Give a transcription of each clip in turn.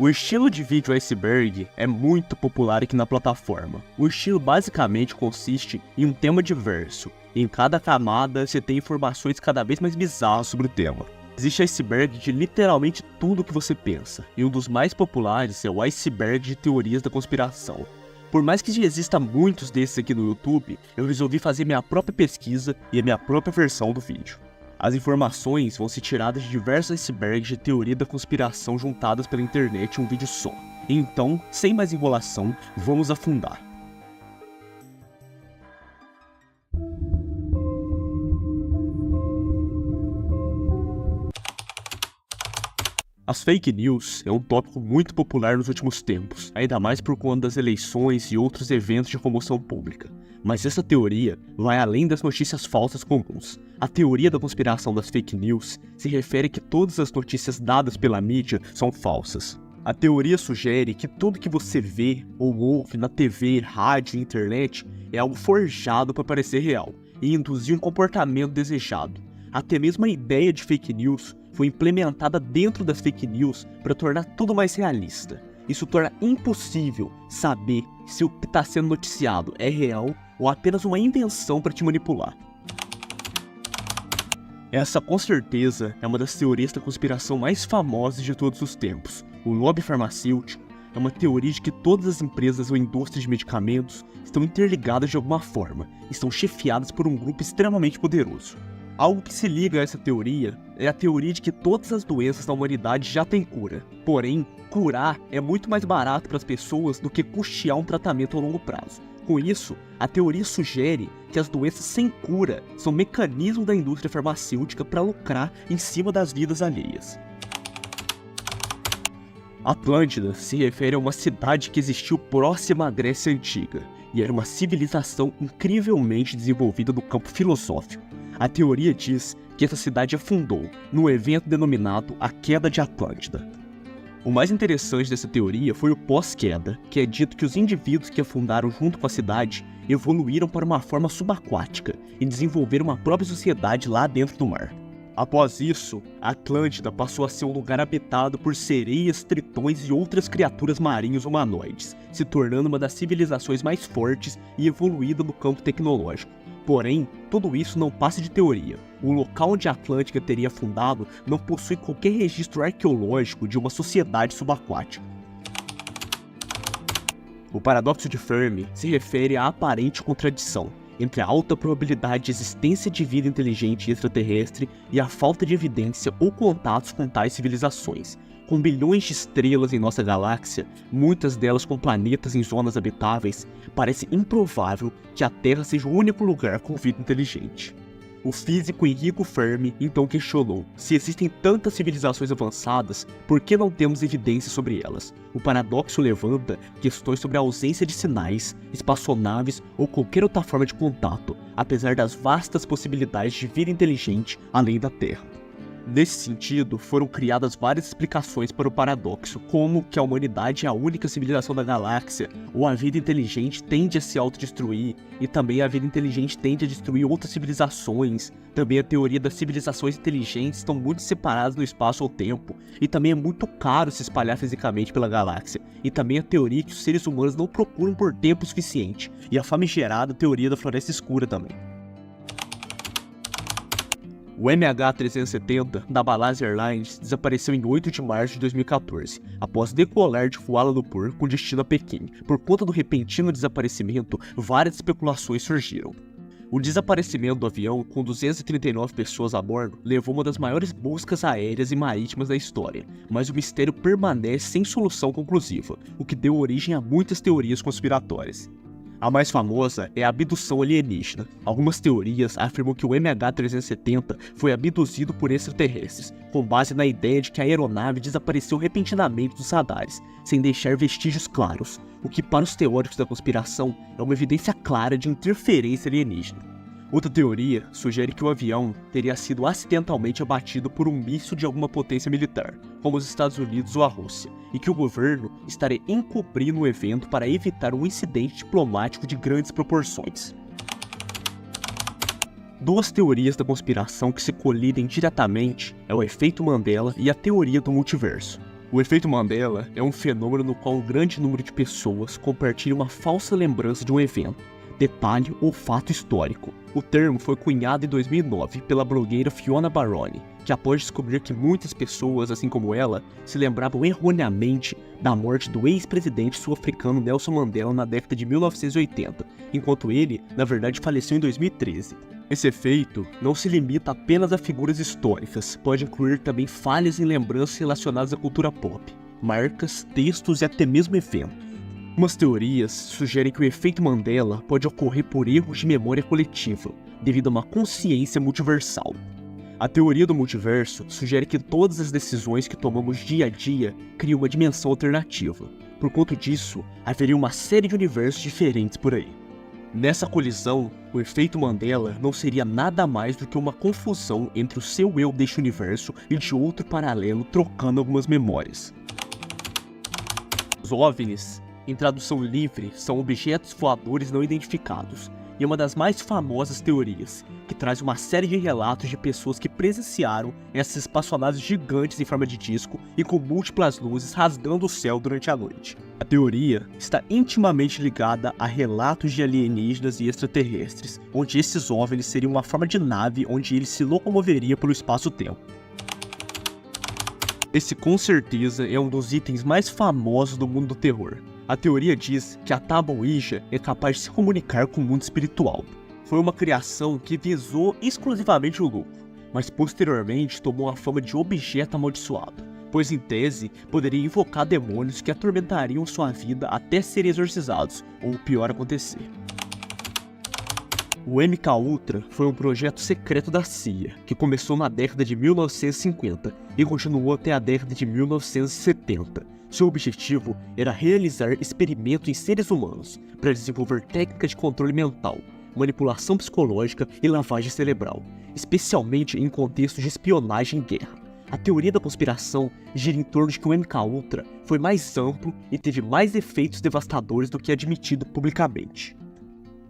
O estilo de vídeo iceberg é muito popular aqui na plataforma. O estilo basicamente consiste em um tema diverso. Em cada camada você tem informações cada vez mais bizarras sobre o tema. Existe iceberg de literalmente tudo que você pensa, e um dos mais populares é o iceberg de teorias da conspiração. Por mais que já exista muitos desses aqui no YouTube, eu resolvi fazer minha própria pesquisa e a minha própria versão do vídeo. As informações vão ser tiradas de diversos icebergs de teoria da conspiração juntadas pela internet em um vídeo só. Então, sem mais enrolação, vamos afundar. As fake news é um tópico muito popular nos últimos tempos, ainda mais por conta das eleições e outros eventos de comoção pública. Mas essa teoria vai além das notícias falsas comuns. A teoria da conspiração das fake news se refere a que todas as notícias dadas pela mídia são falsas. A teoria sugere que tudo que você vê ou ouve na TV, rádio e internet é algo forjado para parecer real e induzir um comportamento desejado. Até mesmo a ideia de fake news foi implementada dentro das fake news para tornar tudo mais realista. Isso torna impossível saber se o que está sendo noticiado é real ou apenas uma invenção para te manipular. Essa com certeza é uma das teorias da conspiração mais famosas de todos os tempos. O lobby farmacêutico é uma teoria de que todas as empresas ou indústrias de medicamentos estão interligadas de alguma forma e são chefiadas por um grupo extremamente poderoso. Algo que se liga a essa teoria é a teoria de que todas as doenças da humanidade já têm cura. Porém, curar é muito mais barato para as pessoas do que custear um tratamento a longo prazo. Com isso, a teoria sugere que as doenças sem cura são mecanismos da indústria farmacêutica para lucrar em cima das vidas alheias. Atlântida se refere a uma cidade que existiu próxima à Grécia Antiga, e era uma civilização incrivelmente desenvolvida no campo filosófico. A teoria diz que essa cidade afundou num evento denominado a Queda de Atlântida. O mais interessante dessa teoria foi o pós-queda, que é dito que os indivíduos que afundaram junto com a cidade evoluíram para uma forma subaquática e desenvolveram uma própria sociedade lá dentro do mar. Após isso, a Atlântida passou a ser um lugar habitado por sereias, tritões e outras criaturas marinhas humanoides, se tornando uma das civilizações mais fortes e evoluída no campo tecnológico. Porém, tudo isso não passa de teoria. O local onde a Atlântida teria afundado não possui qualquer registro arqueológico de uma sociedade subaquática. O paradoxo de Fermi se refere à aparente contradição entre a alta probabilidade de existência de vida inteligente extraterrestre e a falta de evidência ou contatos com tais civilizações. Com bilhões de estrelas em nossa galáxia, muitas delas com planetas em zonas habitáveis, parece improvável que a Terra seja o único lugar com vida inteligente. O físico Enrico Fermi então questionou: se existem tantas civilizações avançadas, por que não temos evidência sobre elas? O paradoxo levanta questões sobre a ausência de sinais, espaçonaves ou qualquer outra forma de contato, apesar das vastas possibilidades de vida inteligente além da Terra. Nesse sentido, foram criadas várias explicações para o paradoxo, como que a humanidade é a única civilização da galáxia, ou a vida inteligente tende a se autodestruir, e também a vida inteligente tende a destruir outras civilizações. Também a teoria das civilizações inteligentes estão muito separadas no espaço ou tempo, e também é muito caro se espalhar fisicamente pela galáxia, e também a teoria que os seres humanos não procuram por tempo suficiente, e a famigerada teoria da floresta escura também. O MH370 da Malaysia Airlines desapareceu em 8 de março de 2014, após decolar de Kuala Lumpur com destino a Pequim. Por conta do repentino desaparecimento, várias especulações surgiram. O desaparecimento do avião, com 239 pessoas a bordo, levou uma das maiores buscas aéreas e marítimas da história, mas o mistério permanece sem solução conclusiva, o que deu origem a muitas teorias conspiratórias. A mais famosa é a abdução alienígena. Algumas teorias afirmam que o MH370 foi abduzido por extraterrestres, com base na ideia de que a aeronave desapareceu repentinamente dos radares, sem deixar vestígios claros, o que para os teóricos da conspiração é uma evidência clara de interferência alienígena. Outra teoria sugere que o avião teria sido acidentalmente abatido por um míssil de alguma potência militar, como os Estados Unidos ou a Rússia, e que o governo estaria encobrindo o evento para evitar um incidente diplomático de grandes proporções. Duas teorias da conspiração que se colidem diretamente é o efeito Mandela e a teoria do multiverso. O efeito Mandela é um fenômeno no qual um grande número de pessoas compartilha uma falsa lembrança de um evento, detalhe ou fato histórico. O termo foi cunhado em 2009 pela blogueira Fiona Baroni, que após descobrir que muitas pessoas, assim como ela, se lembravam erroneamente da morte do ex-presidente sul-africano Nelson Mandela na década de 1980, enquanto ele, na verdade, faleceu em 2013. Esse efeito não se limita apenas a figuras históricas, pode incluir também falhas em lembranças relacionadas à cultura pop, marcas, textos e até mesmo eventos. Umas teorias sugerem que o efeito Mandela pode ocorrer por erros de memória coletiva, devido a uma consciência multiversal. A teoria do multiverso sugere que todas as decisões que tomamos dia a dia criam uma dimensão alternativa. Por conta disso, haveria uma série de universos diferentes por aí. Nessa colisão, o efeito Mandela não seria nada mais do que uma confusão entre o seu eu deste universo e de outro paralelo trocando algumas memórias. Os OVNIs, em tradução livre, são objetos voadores não identificados, e é uma das mais famosas teorias, que traz uma série de relatos de pessoas que presenciaram essas espaçonaves gigantes em forma de disco e com múltiplas luzes rasgando o céu durante a noite. A teoria está intimamente ligada a relatos de alienígenas e extraterrestres, onde esses OVNIs seriam uma forma de nave onde ele se locomoveria pelo espaço-tempo. Esse com certeza é um dos itens mais famosos do mundo do terror. A teoria diz que a Tábua Ouija é capaz de se comunicar com o mundo espiritual. Foi uma criação que visou exclusivamente o lucro, mas posteriormente tomou a fama de objeto amaldiçoado, pois em tese poderia invocar demônios que atormentariam sua vida até serem exorcizados, ou o pior acontecer. O MKUltra foi um projeto secreto da CIA, que começou na década de 1950 e continuou até a década de 1970. Seu objetivo era realizar experimentos em seres humanos para desenvolver técnicas de controle mental, manipulação psicológica e lavagem cerebral, especialmente em contextos de espionagem e guerra. A teoria da conspiração gira em torno de que o MKUltra foi mais amplo e teve mais efeitos devastadores do que admitido publicamente.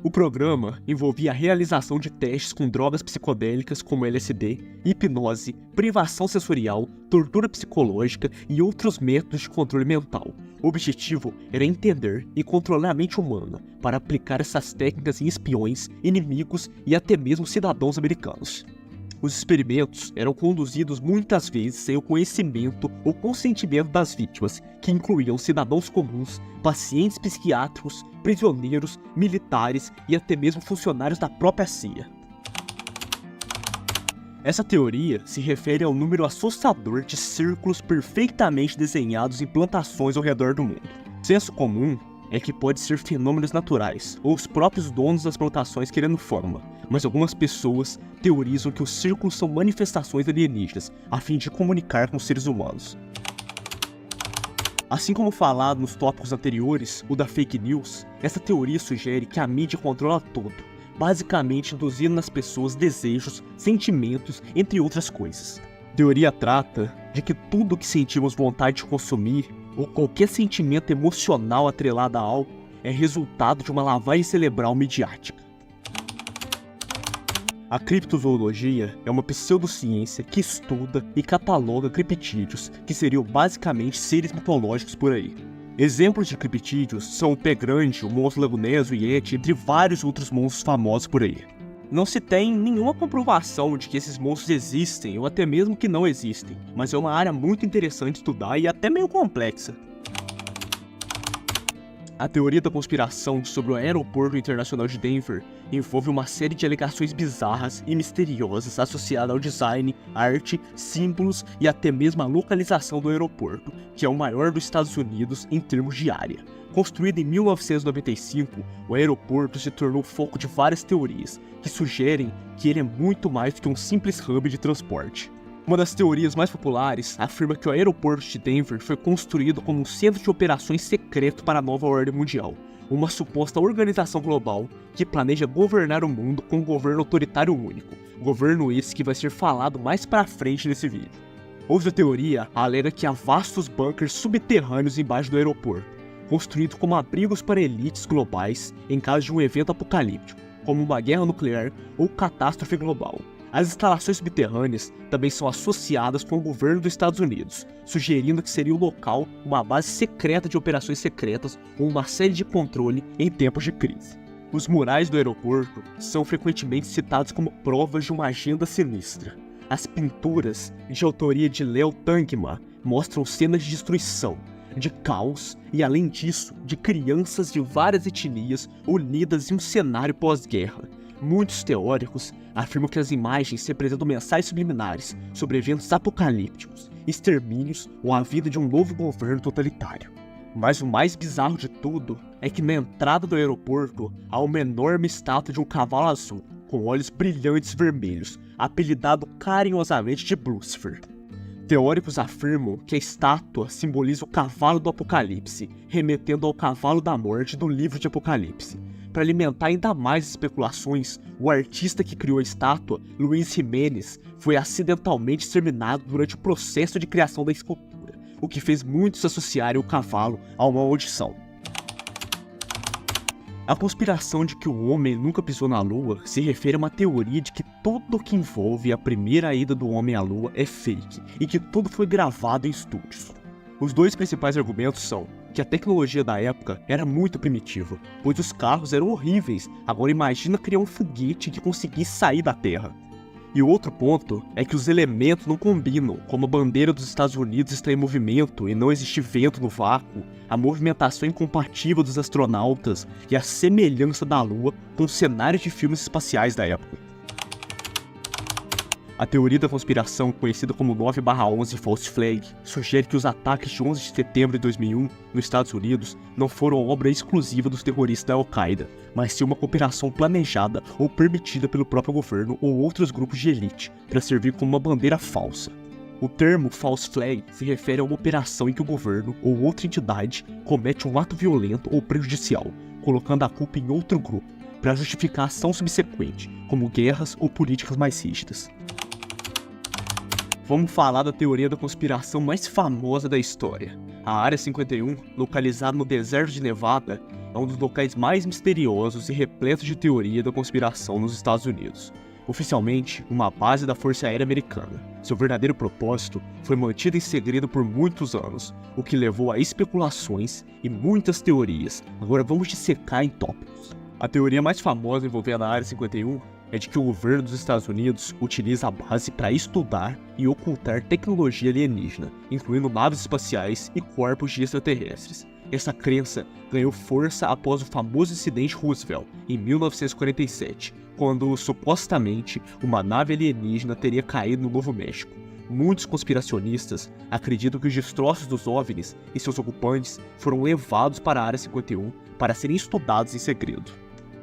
O programa envolvia a realização de testes com drogas psicodélicas como LSD, hipnose, privação sensorial, tortura psicológica e outros métodos de controle mental. O objetivo era entender e controlar a mente humana para aplicar essas técnicas em espiões, inimigos e até mesmo cidadãos americanos. Os experimentos eram conduzidos muitas vezes sem o conhecimento ou consentimento das vítimas, que incluíam cidadãos comuns, pacientes psiquiátricos, prisioneiros, militares e até mesmo funcionários da própria CIA. Essa teoria se refere ao número assustador de círculos perfeitamente desenhados em plantações ao redor do mundo. Senso comum é que pode ser fenômenos naturais, ou os próprios donos das plantações querendo fama, mas algumas pessoas teorizam que os círculos são manifestações alienígenas, a fim de comunicar com os seres humanos. Assim como falado nos tópicos anteriores, o da fake news, essa teoria sugere que a mídia controla tudo, basicamente induzindo nas pessoas desejos, sentimentos, entre outras coisas. A teoria trata de que tudo que sentimos vontade de consumir, ou qualquer sentimento emocional atrelado a algo, é resultado de uma lavagem cerebral midiática. A criptozoologia é uma pseudociência que estuda e cataloga criptídeos, que seriam basicamente seres mitológicos por aí. Exemplos de criptídeos são o pé grande, o monstro lagunés, o yeti, entre vários outros monstros famosos por aí. Não se tem nenhuma comprovação de que esses monstros existem ou até mesmo que não existem, mas é uma área muito interessante de estudar e até meio complexa. A teoria da conspiração sobre o aeroporto internacional de Denver envolve uma série de alegações bizarras e misteriosas associadas ao design, arte, símbolos e até mesmo a localização do aeroporto, que é o maior dos Estados Unidos em termos de área. Construído em 1995, o aeroporto se tornou foco de várias teorias, que sugerem que ele é muito mais do que um simples hub de transporte. Uma das teorias mais populares afirma que o aeroporto de Denver foi construído como um centro de operações secreto para a nova ordem mundial, uma suposta organização global que planeja governar o mundo com um governo autoritário único, governo esse que vai ser falado mais pra frente nesse vídeo. Outra teoria alega que há vastos bunkers subterrâneos embaixo do aeroporto, construídos como abrigos para elites globais em caso de um evento apocalíptico, como uma guerra nuclear ou catástrofe global. As instalações subterrâneas também são associadas com o governo dos Estados Unidos, sugerindo que seria o local uma base secreta de operações secretas ou uma série de controle em tempos de crise. Os murais do aeroporto são frequentemente citados como provas de uma agenda sinistra. As pinturas, de autoria de Leo Tangma, mostram cenas de destruição, de caos e, além disso, de crianças de várias etnias unidas em um cenário pós-guerra. Muitos teóricos afirmam que as imagens representam mensagens subliminares sobre eventos apocalípticos, extermínios ou a vida de um novo governo totalitário. Mas o mais bizarro de tudo é que na entrada do aeroporto há uma enorme estátua de um cavalo azul, com olhos brilhantes vermelhos, apelidado carinhosamente de Lucifer. Teóricos afirmam que a estátua simboliza o cavalo do Apocalipse, remetendo ao cavalo da morte do livro de Apocalipse. Para alimentar ainda mais especulações, o artista que criou a estátua, Luiz Jiménez, foi acidentalmente exterminado durante o processo de criação da escultura, o que fez muitos associarem o cavalo a uma maldição. A conspiração de que o homem nunca pisou na Lua se refere a uma teoria de que tudo o que envolve a primeira ida do homem à Lua é fake e que tudo foi gravado em estúdios. Os dois principais argumentos são que a tecnologia da época era muito primitiva, pois os carros eram horríveis. Agora imagina criar um foguete que conseguisse sair da Terra. E o outro ponto é que os elementos não combinam, como a bandeira dos Estados Unidos está em movimento e não existe vento no vácuo, a movimentação incompatível dos astronautas e a semelhança da Lua com cenários de filmes espaciais da época. A teoria da conspiração, conhecida como 9/11 False Flag, sugere que os ataques de 11 de setembro de 2001 nos Estados Unidos não foram obra exclusiva dos terroristas da Al-Qaeda, mas sim uma cooperação planejada ou permitida pelo próprio governo ou outros grupos de elite para servir como uma bandeira falsa. O termo false flag se refere a uma operação em que o governo ou outra entidade comete um ato violento ou prejudicial, colocando a culpa em outro grupo, para justificar a ação subsequente, como guerras ou políticas mais rígidas. Vamos falar da teoria da conspiração mais famosa da história. A Área 51, localizada no deserto de Nevada, é um dos locais mais misteriosos e repletos de teoria da conspiração nos Estados Unidos. Oficialmente, uma base da Força Aérea Americana. Seu verdadeiro propósito foi mantido em segredo por muitos anos, o que levou a especulações e muitas teorias. Agora vamos dissecar em tópicos. A teoria mais famosa envolvendo a Área 51 é de que o governo dos Estados Unidos utiliza a base para estudar e ocultar tecnologia alienígena, incluindo naves espaciais e corpos de extraterrestres. Essa crença ganhou força após o famoso incidente Roosevelt, em 1947, quando, supostamente, uma nave alienígena teria caído no Novo México. Muitos conspiracionistas acreditam que os destroços dos OVNIs e seus ocupantes foram levados para a Área 51 para serem estudados em segredo.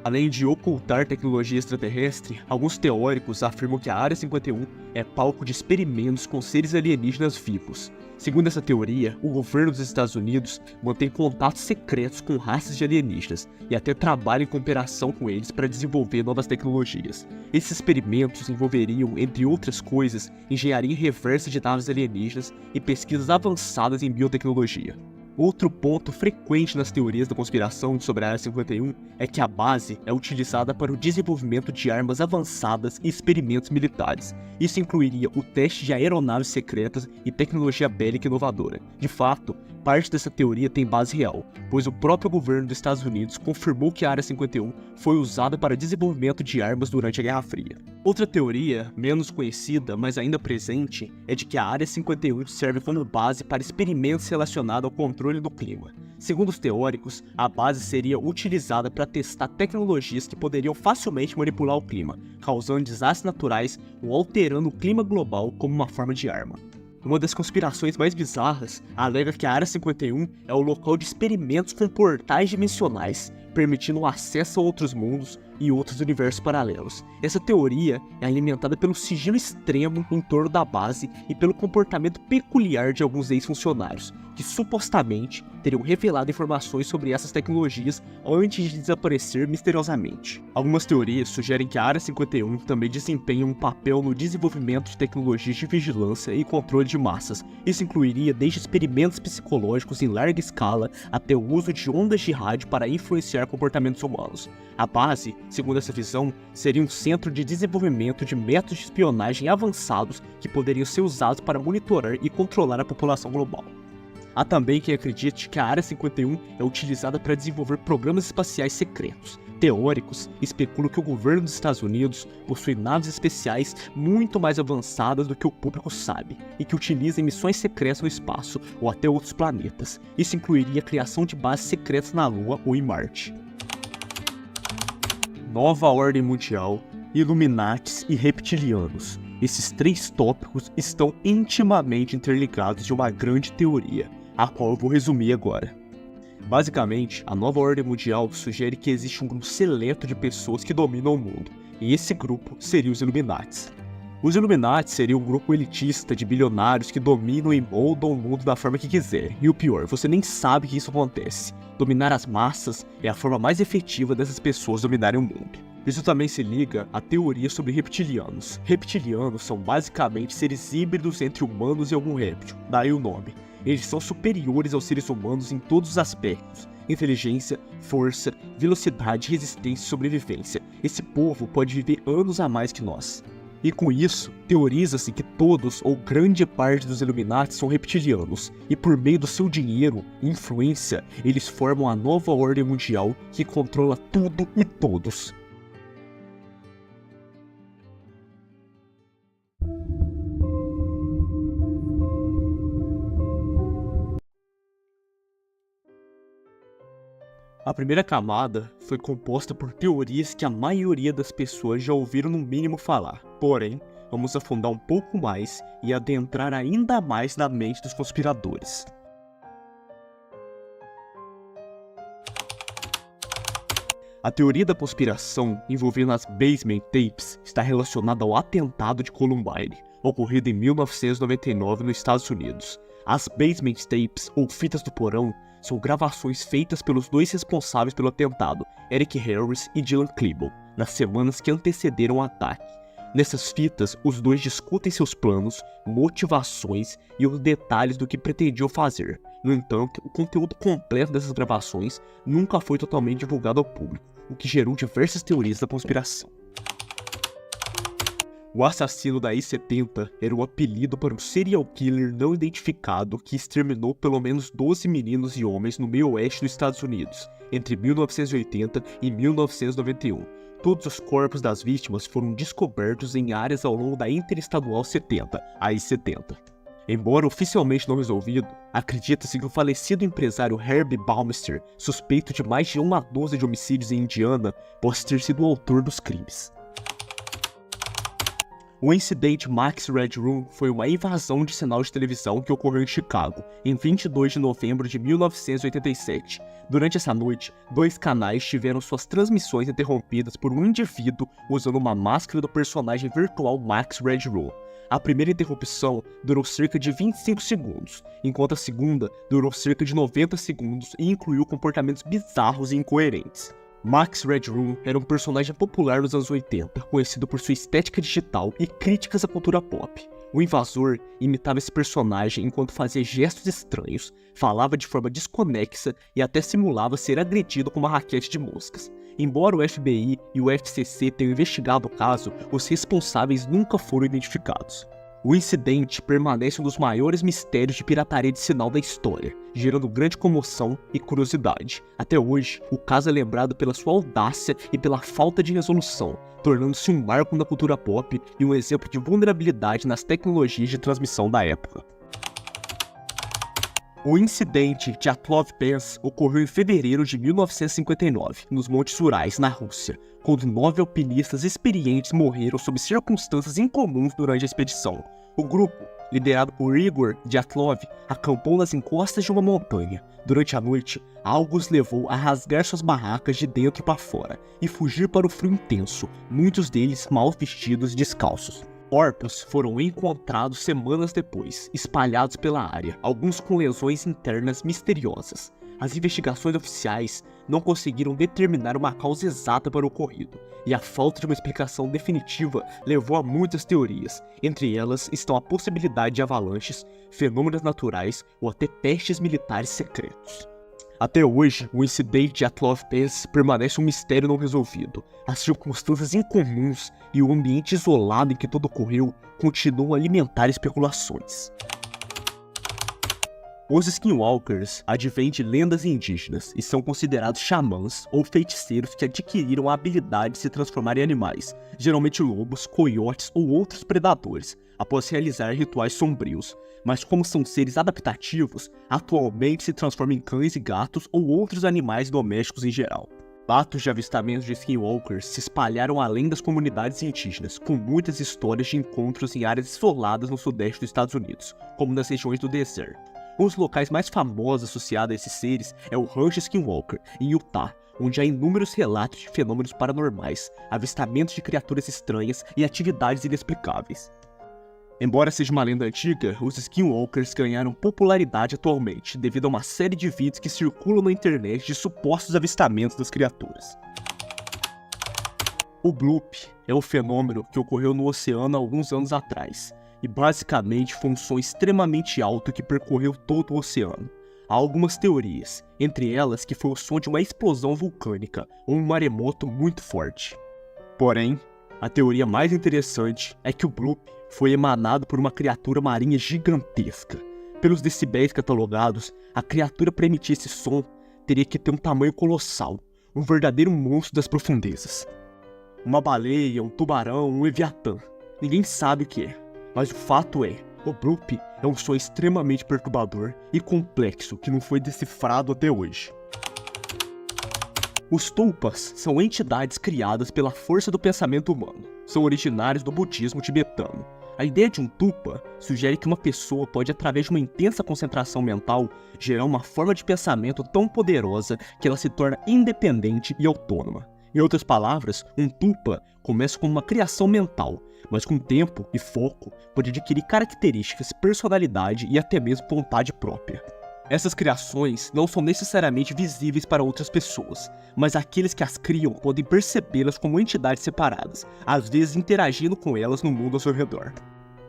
Além de ocultar tecnologia extraterrestre, alguns teóricos afirmam que a Área 51 é palco de experimentos com seres alienígenas vivos. Segundo essa teoria, o governo dos Estados Unidos mantém contatos secretos com raças de alienígenas e até trabalha em cooperação com eles para desenvolver novas tecnologias. Esses experimentos envolveriam, entre outras coisas, engenharia reversa de naves alienígenas e pesquisas avançadas em biotecnologia. Outro ponto frequente nas teorias da conspiração sobre a Área 51 é que a base é utilizada para o desenvolvimento de armas avançadas e experimentos militares. Isso incluiria o teste de aeronaves secretas e tecnologia bélica inovadora. De fato, parte dessa teoria tem base real, pois o próprio governo dos Estados Unidos confirmou que a Área 51 foi usada para desenvolvimento de armas durante a Guerra Fria. Outra teoria, menos conhecida, mas ainda presente, é de que a Área 51 serve como base para experimentos relacionados ao controle do clima. Segundo os teóricos, a base seria utilizada para testar tecnologias que poderiam facilmente manipular o clima, causando desastres naturais ou alterando o clima global como uma forma de arma. Uma das conspirações mais bizarras alega que a Área 51 é o local de experimentos com portais dimensionais, permitindo o acesso a outros mundos e outros universos paralelos. Essa teoria é alimentada pelo sigilo extremo em torno da base e pelo comportamento peculiar de alguns ex-funcionários, que supostamente teriam revelado informações sobre essas tecnologias antes de desaparecer misteriosamente. Algumas teorias sugerem que a Área 51 também desempenha um papel no desenvolvimento de tecnologias de vigilância e controle de massas. Isso incluiria desde experimentos psicológicos em larga escala até o uso de ondas de rádio para influenciar comportamentos humanos. A base, segundo essa visão, seria um centro de desenvolvimento de métodos de espionagem avançados que poderiam ser usados para monitorar e controlar a população global. Há também quem acredite que a Área 51 é utilizada para desenvolver programas espaciais secretos. Teóricos especulam que o governo dos Estados Unidos possui naves especiais muito mais avançadas do que o público sabe, e que utilizam missões secretas no espaço ou até outros planetas. Isso incluiria a criação de bases secretas na Lua ou em Marte. Nova Ordem Mundial, Illuminatis e Reptilianos. Esses três tópicos estão intimamente interligados de uma grande teoria, a qual eu vou resumir agora. Basicamente, a Nova Ordem Mundial sugere que existe um grupo seleto de pessoas que dominam o mundo, e esse grupo seria os Illuminatis. Os Illuminati seriam um grupo elitista de bilionários que dominam e moldam o mundo da forma que quiser. E o pior, você nem sabe que isso acontece. Dominar as massas é a forma mais efetiva dessas pessoas dominarem o mundo. Isso também se liga à teoria sobre reptilianos. Reptilianos são basicamente seres híbridos entre humanos e algum réptil, daí o nome. Eles são superiores aos seres humanos em todos os aspectos: inteligência, força, velocidade, resistência e sobrevivência. Esse povo pode viver anos a mais que nós. E com isso, teoriza-se que todos ou grande parte dos Illuminati são reptilianos, e por meio do seu dinheiro e influência, eles formam a nova ordem mundial que controla tudo e todos. A primeira camada foi composta por teorias que a maioria das pessoas já ouviram no mínimo falar. Porém, vamos afundar um pouco mais e adentrar ainda mais na mente dos conspiradores. A teoria da conspiração envolvendo as Basement Tapes está relacionada ao atentado de Columbine, ocorrido em 1999 nos Estados Unidos. As Basement Tapes, ou fitas do porão, são gravações feitas pelos dois responsáveis pelo atentado, Eric Harris e Dylan Klebold, nas semanas que antecederam o ataque. Nessas fitas, os dois discutem seus planos, motivações e os detalhes do que pretendiam fazer. No entanto, o conteúdo completo dessas gravações nunca foi totalmente divulgado ao público, o que gerou diversas teorias da conspiração. O assassino da I-70 era o apelido para um serial killer não identificado que exterminou pelo menos 12 meninos e homens no meio oeste dos Estados Unidos, entre 1980 e 1991. Todos os corpos das vítimas foram descobertos em áreas ao longo da Interestadual 70, a I-70. Embora oficialmente não resolvido, acredita-se que o falecido empresário Herb Baumeister, suspeito de mais de uma dúzia de homicídios em Indiana, possa ter sido o autor dos crimes. O incidente Max Red Room foi uma invasão de sinal de televisão que ocorreu em Chicago, em 22 de novembro de 1987. Durante essa noite, 2 canais tiveram suas transmissões interrompidas por um indivíduo usando uma máscara do personagem virtual Max Red Room. A primeira interrupção durou cerca de 25 segundos, enquanto a segunda durou cerca de 90 segundos e incluiu comportamentos bizarros e incoerentes. Max Red Room era um personagem popular nos anos 80, conhecido por sua estética digital e críticas à cultura pop. O invasor imitava esse personagem enquanto fazia gestos estranhos, falava de forma desconexa e até simulava ser agredido com uma raquete de moscas. Embora o FBI e o FCC tenham investigado o caso, os responsáveis nunca foram identificados. O incidente permanece um dos maiores mistérios de pirataria de sinal da história, gerando grande comoção e curiosidade. Até hoje, o caso é lembrado pela sua audácia e pela falta de resolução, tornando-se um marco na cultura pop e um exemplo de vulnerabilidade nas tecnologias de transmissão da época. O incidente de Atlov Pens ocorreu em fevereiro de 1959, nos Montes Urais, na Rússia, quando 9 alpinistas experientes morreram sob circunstâncias incomuns durante a expedição. O grupo, liderado por Igor Dyatlov, acampou nas encostas de uma montanha. Durante a noite, algo os levou a rasgar suas barracas de dentro para fora e fugir para o frio intenso, muitos deles mal vestidos e descalços. corpos foram encontrados semanas depois, espalhados pela área, alguns com lesões internas misteriosas. As investigações oficiais não conseguiram determinar uma causa exata para o ocorrido, e a falta de uma explicação definitiva levou a muitas teorias. Entre elas estão a possibilidade de avalanches, fenômenos naturais ou até testes militares secretos. Até hoje, o incidente de Dyatlov Pass permanece um mistério não resolvido. As circunstâncias incomuns e o ambiente isolado em que tudo ocorreu continuam a alimentar especulações. Os Skinwalkers advêm de lendas indígenas e são considerados xamãs ou feiticeiros que adquiriram a habilidade de se transformar em animais, geralmente lobos, coiotes ou outros predadores, após realizar rituais sombrios. Mas como são seres adaptativos, atualmente se transformam em cães e gatos ou outros animais domésticos em geral. Fatos de avistamentos de Skinwalkers se espalharam além das comunidades indígenas, com muitas histórias de encontros em áreas isoladas no sudeste dos Estados Unidos, como nas regiões do deserto. Um dos locais mais famosos associados a esses seres é o Rancho Skinwalker, em Utah, onde há inúmeros relatos de fenômenos paranormais, avistamentos de criaturas estranhas e atividades inexplicáveis. Embora seja uma lenda antiga, os Skinwalkers ganharam popularidade atualmente devido a uma série de vídeos que circulam na internet de supostos avistamentos das criaturas. O bloop é um fenômeno que ocorreu no oceano há alguns anos atrás, e basicamente foi um som extremamente alto que percorreu todo o oceano. Há algumas teorias, entre elas que foi o som de uma explosão vulcânica ou um maremoto muito forte. Porém, a teoria mais interessante é que o bloop foi emanado por uma criatura marinha gigantesca. Pelos decibéis catalogados, a criatura para emitir esse som teria que ter um tamanho colossal, um verdadeiro monstro das profundezas. Uma baleia, um tubarão, um leviatã. Ninguém sabe o que é. Mas o fato é, o bloop é um som extremamente perturbador e complexo que não foi decifrado até hoje. Os tulpas são entidades criadas pela força do pensamento humano. São originários do budismo tibetano. A ideia de um tulpa sugere que uma pessoa pode, através de uma intensa concentração mental, gerar uma forma de pensamento tão poderosa que ela se torna independente e autônoma. Em outras palavras, um tulpa começa como uma criação mental, mas com tempo e foco pode adquirir características, personalidade e até mesmo vontade própria. Essas criações não são necessariamente visíveis para outras pessoas, mas aqueles que as criam podem percebê-las como entidades separadas, às vezes interagindo com elas no mundo ao seu redor.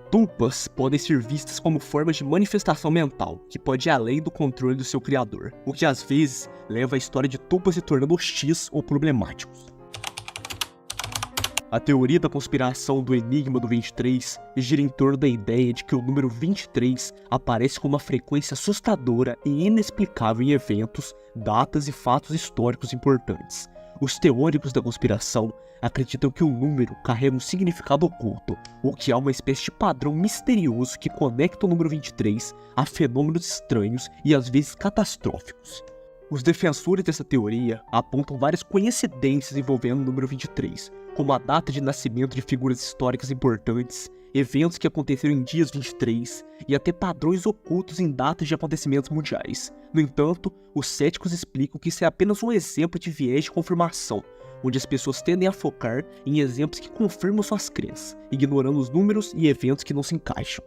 Tulpas podem ser vistas como formas de manifestação mental, que pode ir além do controle do seu criador, o que às vezes leva a história de tulpas se tornando hostis ou problemáticos. A teoria da conspiração do Enigma do 23 gira em torno da ideia de que o número 23 aparece com uma frequência assustadora e inexplicável em eventos, datas e fatos históricos importantes. Os teóricos da conspiração acreditam que o número carrega um significado oculto, ou que há uma espécie de padrão misterioso que conecta o número 23 a fenômenos estranhos e às vezes catastróficos. Os defensores dessa teoria apontam várias coincidências envolvendo o número 23, como a data de nascimento de figuras históricas importantes, eventos que aconteceram em dias 23 e até padrões ocultos em datas de acontecimentos mundiais. No entanto, os céticos explicam que isso é apenas um exemplo de viés de confirmação, onde as pessoas tendem a focar em exemplos que confirmam suas crenças, ignorando os números e eventos que não se encaixam.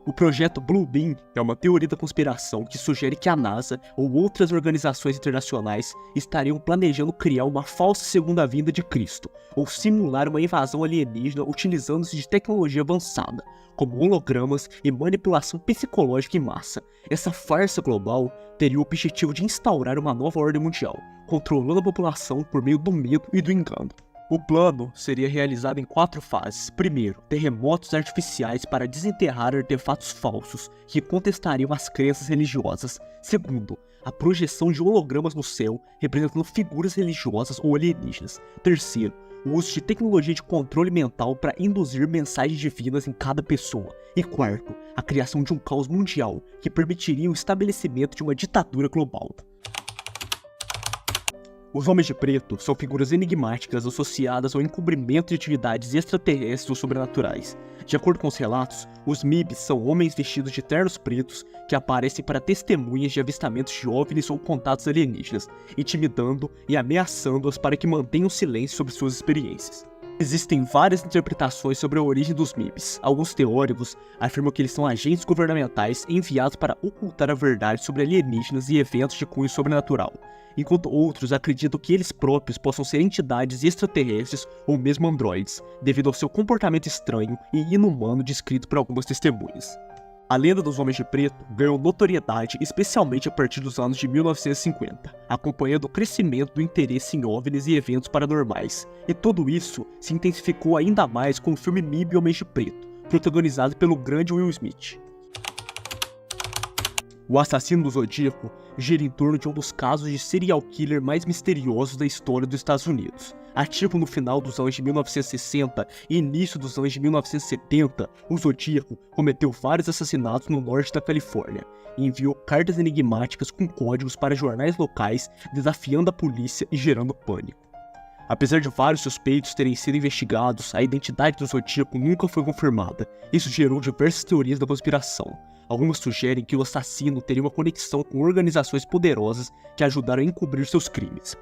O projeto Blue Beam é uma teoria da conspiração que sugere que a NASA ou outras organizações internacionais estariam planejando criar uma falsa segunda vinda de Cristo, ou simular uma invasão alienígena utilizando-se de tecnologia avançada, como hologramas e manipulação psicológica em massa. Essa farsa global teria o objetivo de instaurar uma nova ordem mundial, controlando a população por meio do medo e do engano. O plano seria realizado em 4 fases. Primeiro, terremotos artificiais para desenterrar artefatos falsos que contestariam as crenças religiosas. Segundo, a projeção de hologramas no céu representando figuras religiosas ou alienígenas. Terceiro, o uso de tecnologia de controle mental para induzir mensagens divinas em cada pessoa. E quarto, a criação de um caos mundial que permitiria o estabelecimento de uma ditadura global. Os Homens de Preto são figuras enigmáticas associadas ao encobrimento de atividades extraterrestres ou sobrenaturais. De acordo com os relatos, os MIBs são homens vestidos de ternos pretos que aparecem para testemunhas de avistamentos de OVNIs ou contatos alienígenas, intimidando e ameaçando-as para que mantenham silêncio sobre suas experiências. Existem várias interpretações sobre a origem dos MIBs. Alguns teóricos afirmam que eles são agentes governamentais enviados para ocultar a verdade sobre alienígenas e eventos de cunho sobrenatural, enquanto outros acreditam que eles próprios possam ser entidades extraterrestres ou mesmo androides, devido ao seu comportamento estranho e inumano descrito por algumas testemunhas. A lenda dos Homens de Preto ganhou notoriedade especialmente a partir dos anos de 1950, acompanhando o crescimento do interesse em OVNIs e eventos paranormais, e tudo isso se intensificou ainda mais com o filme MIB Homens de Preto, protagonizado pelo grande Will Smith. O Assassino do Zodíaco gira em torno de um dos casos de serial killer mais misteriosos da história dos Estados Unidos. Ativo no final dos anos de 1960 e início dos anos de 1970, o Zodíaco cometeu vários assassinatos no norte da Califórnia e enviou cartas enigmáticas com códigos para jornais locais, desafiando a polícia e gerando pânico. Apesar de vários suspeitos terem sido investigados, a identidade do Zodíaco nunca foi confirmada. Isso gerou diversas teorias da conspiração. Algumas sugerem que o assassino teria uma conexão com organizações poderosas que ajudaram a encobrir seus crimes.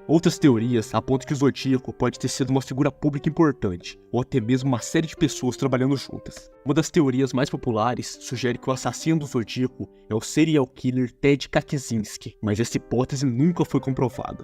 Outras teorias apontam que o Zodíaco pode ter sido uma figura pública importante, ou até mesmo uma série de pessoas trabalhando juntas. Uma das teorias mais populares sugere que o assassino do Zodíaco é o serial killer Ted Kaczynski, mas essa hipótese nunca foi comprovada.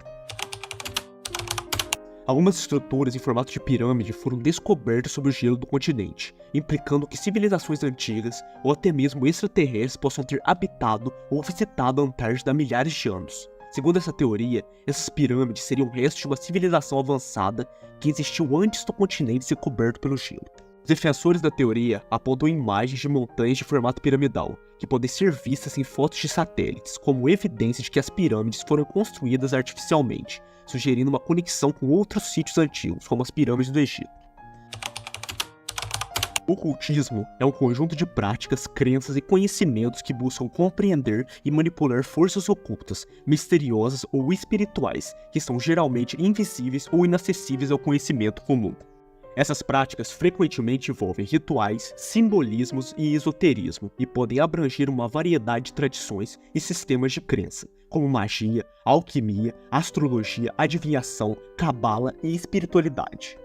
Algumas estruturas em formato de pirâmide foram descobertas sob o gelo do continente, implicando que civilizações antigas ou até mesmo extraterrestres possam ter habitado ou visitado a Antártida há milhares de anos. Segundo essa teoria, essas pirâmides seriam restos de uma civilização avançada que existiu antes do continente ser coberto pelo gelo. Os defensores da teoria apontam imagens de montanhas de formato piramidal, que podem ser vistas em fotos de satélites, como evidência de que as pirâmides foram construídas artificialmente, sugerindo uma conexão com outros sítios antigos, como as pirâmides do Egito. O ocultismo é um conjunto de práticas, crenças e conhecimentos que buscam compreender e manipular forças ocultas, misteriosas ou espirituais, que são geralmente invisíveis ou inacessíveis ao conhecimento comum. Essas práticas frequentemente envolvem rituais, simbolismos e esoterismo, e podem abranger uma variedade de tradições e sistemas de crença, como magia, alquimia, astrologia, adivinhação, cabala e espiritualidade.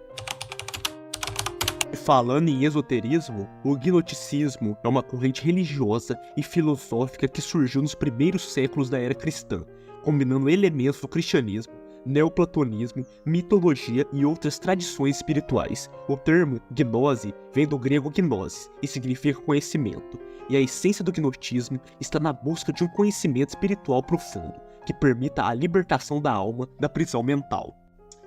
Falando em esoterismo, o gnosticismo é uma corrente religiosa e filosófica que surgiu nos primeiros séculos da era cristã, combinando elementos do cristianismo, neoplatonismo, mitologia e outras tradições espirituais. O termo gnose vem do grego gnosis e significa conhecimento, e a essência do gnosticismo está na busca de um conhecimento espiritual profundo, que permita a libertação da alma da prisão mental.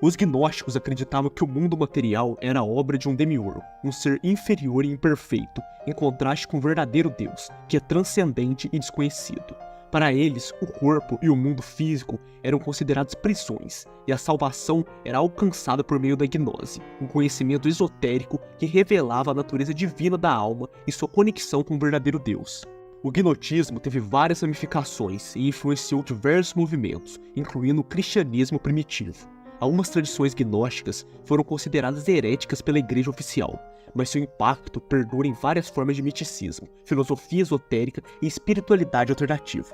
Os gnósticos acreditavam que o mundo material era obra de um demiurgo, um ser inferior e imperfeito, em contraste com o verdadeiro Deus, que é transcendente e desconhecido. Para eles, o corpo e o mundo físico eram considerados prisões, e a salvação era alcançada por meio da gnose, um conhecimento esotérico que revelava a natureza divina da alma e sua conexão com o verdadeiro Deus. O gnosticismo teve várias ramificações e influenciou diversos movimentos, incluindo o cristianismo primitivo. Algumas tradições gnósticas foram consideradas heréticas pela igreja oficial, mas seu impacto perdura em várias formas de misticismo, filosofia esotérica e espiritualidade alternativa.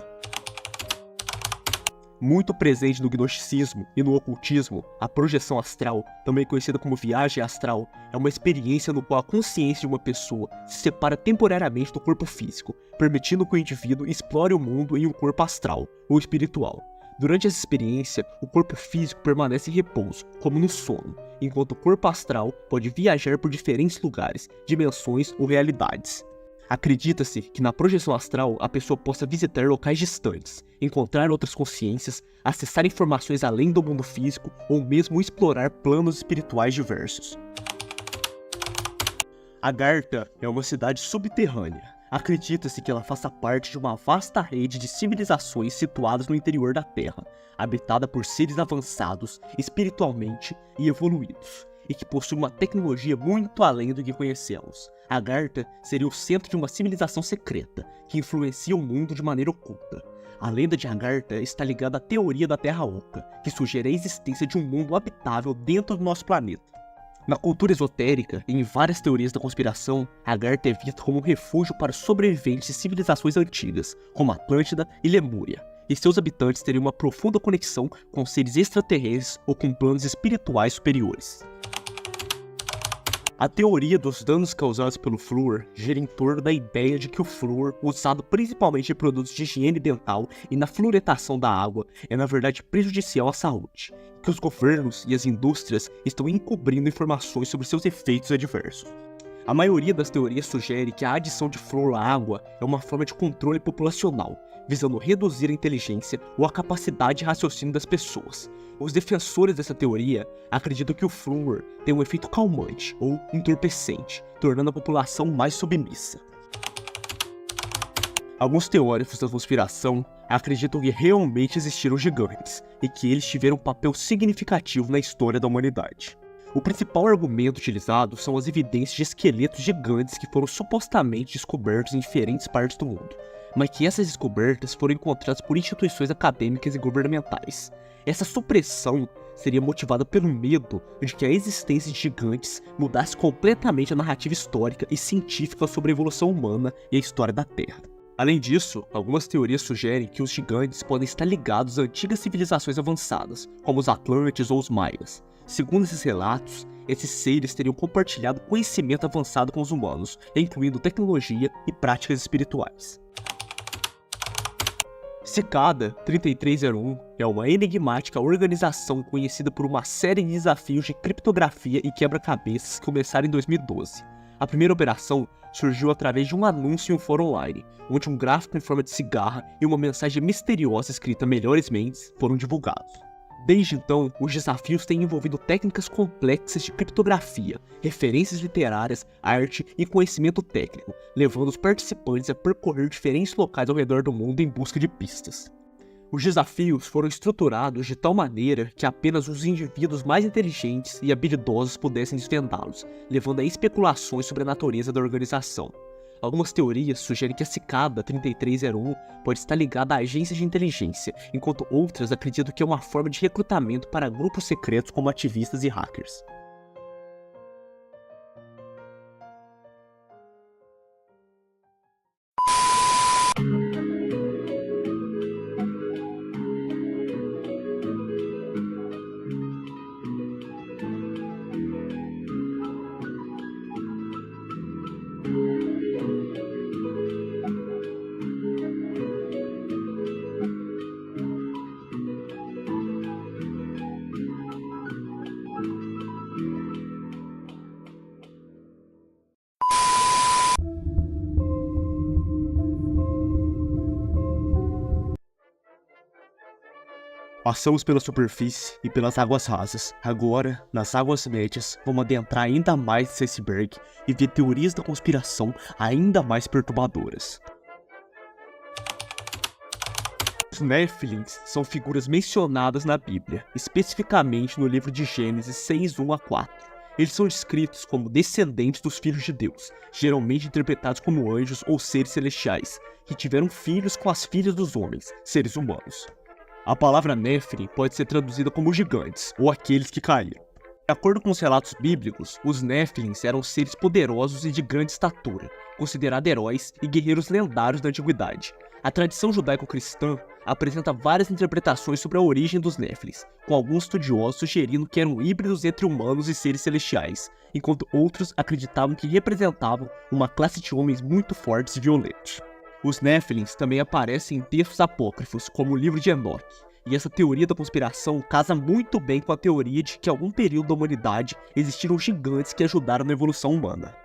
Muito presente no gnosticismo e no ocultismo, a projeção astral, também conhecida como viagem astral, é uma experiência no qual a consciência de uma pessoa se separa temporariamente do corpo físico, permitindo que o indivíduo explore o mundo em um corpo astral, ou espiritual. Durante essa experiência, o corpo físico permanece em repouso, como no sono, enquanto o corpo astral pode viajar por diferentes lugares, dimensões ou realidades. Acredita-se que na projeção astral a pessoa possa visitar locais distantes, encontrar outras consciências, acessar informações além do mundo físico ou mesmo explorar planos espirituais diversos. Agartha é uma cidade subterrânea. Acredita-se que ela faça parte de uma vasta rede de civilizações situadas no interior da Terra, habitada por seres avançados, espiritualmente e evoluídos, e que possui uma tecnologia muito além do que conhecemos. Agartha seria o centro de uma civilização secreta, que influencia o mundo de maneira oculta. A lenda de Agartha está ligada à teoria da Terra Oca, que sugere a existência de um mundo habitável dentro do nosso planeta. Na cultura esotérica e em várias teorias da conspiração, Agartha é vista como um refúgio para sobreviventes de civilizações antigas, como Atlântida e Lemúria, e seus habitantes teriam uma profunda conexão com seres extraterrestres ou com planos espirituais superiores. A teoria dos danos causados pelo flúor gira em torno da ideia de que o flúor, usado principalmente em produtos de higiene dental e na fluoretação da água, é na verdade prejudicial à saúde, que os governos e as indústrias estão encobrindo informações sobre seus efeitos adversos. A maioria das teorias sugere que a adição de flúor à água é uma forma de controle populacional, visando reduzir a inteligência ou a capacidade de raciocínio das pessoas. Os defensores dessa teoria acreditam que o flúor tem um efeito calmante ou entorpecente, tornando a população mais submissa. Alguns teóricos da conspiração acreditam que realmente existiram gigantes e que eles tiveram um papel significativo na história da humanidade. O principal argumento utilizado são as evidências de esqueletos gigantes que foram supostamente descobertos em diferentes partes do mundo, mas que essas descobertas foram encontradas por instituições acadêmicas e governamentais. Essa supressão seria motivada pelo medo de que a existência de gigantes mudasse completamente a narrativa histórica e científica sobre a evolução humana e a história da Terra. Além disso, algumas teorias sugerem que os gigantes podem estar ligados a antigas civilizações avançadas, como os Atlantes ou os Maias. Segundo esses relatos, esses seres teriam compartilhado conhecimento avançado com os humanos, incluindo tecnologia e práticas espirituais. Cicada 3301 é uma enigmática organização conhecida por uma série de desafios de criptografia e quebra-cabeças que começaram em 2012. A primeira operação surgiu através de um anúncio em um fórum online, onde um gráfico em forma de cigarra e uma mensagem misteriosa escrita "Melhores Mentes" foram divulgados. Desde então, os desafios têm envolvido técnicas complexas de criptografia, referências literárias, arte e conhecimento técnico, levando os participantes a percorrer diferentes locais ao redor do mundo em busca de pistas. Os desafios foram estruturados de tal maneira que apenas os indivíduos mais inteligentes e habilidosos pudessem desvendá-los, levando a especulações sobre a natureza da organização. Algumas teorias sugerem que a Cicada 3301 pode estar ligada a agências de inteligência, enquanto outras acreditam que é uma forma de recrutamento para grupos secretos como ativistas e hackers. Passamos pela superfície e pelas águas rasas. Agora, nas águas médias, vamos adentrar ainda mais nesse iceberg e ver teorias da conspiração ainda mais perturbadoras. Os Néfilins são figuras mencionadas na Bíblia, especificamente no livro de Gênesis 6:1-4. Eles são descritos como descendentes dos filhos de Deus, geralmente interpretados como anjos ou seres celestiais, que tiveram filhos com as filhas dos homens, seres humanos. A palavra Néfilin pode ser traduzida como gigantes, ou aqueles que caíram. De acordo com os relatos bíblicos, os Néfilins eram seres poderosos e de grande estatura, considerados heróis e guerreiros lendários da antiguidade. A tradição judaico-cristã apresenta várias interpretações sobre a origem dos Néfilins, com alguns estudiosos sugerindo que eram híbridos entre humanos e seres celestiais, enquanto outros acreditavam que representavam uma classe de homens muito fortes e violentos. Os Néfilins também aparecem em textos apócrifos, como o livro de Enoque, e essa teoria da conspiração casa muito bem com a teoria de que em algum período da humanidade existiram gigantes que ajudaram na evolução humana.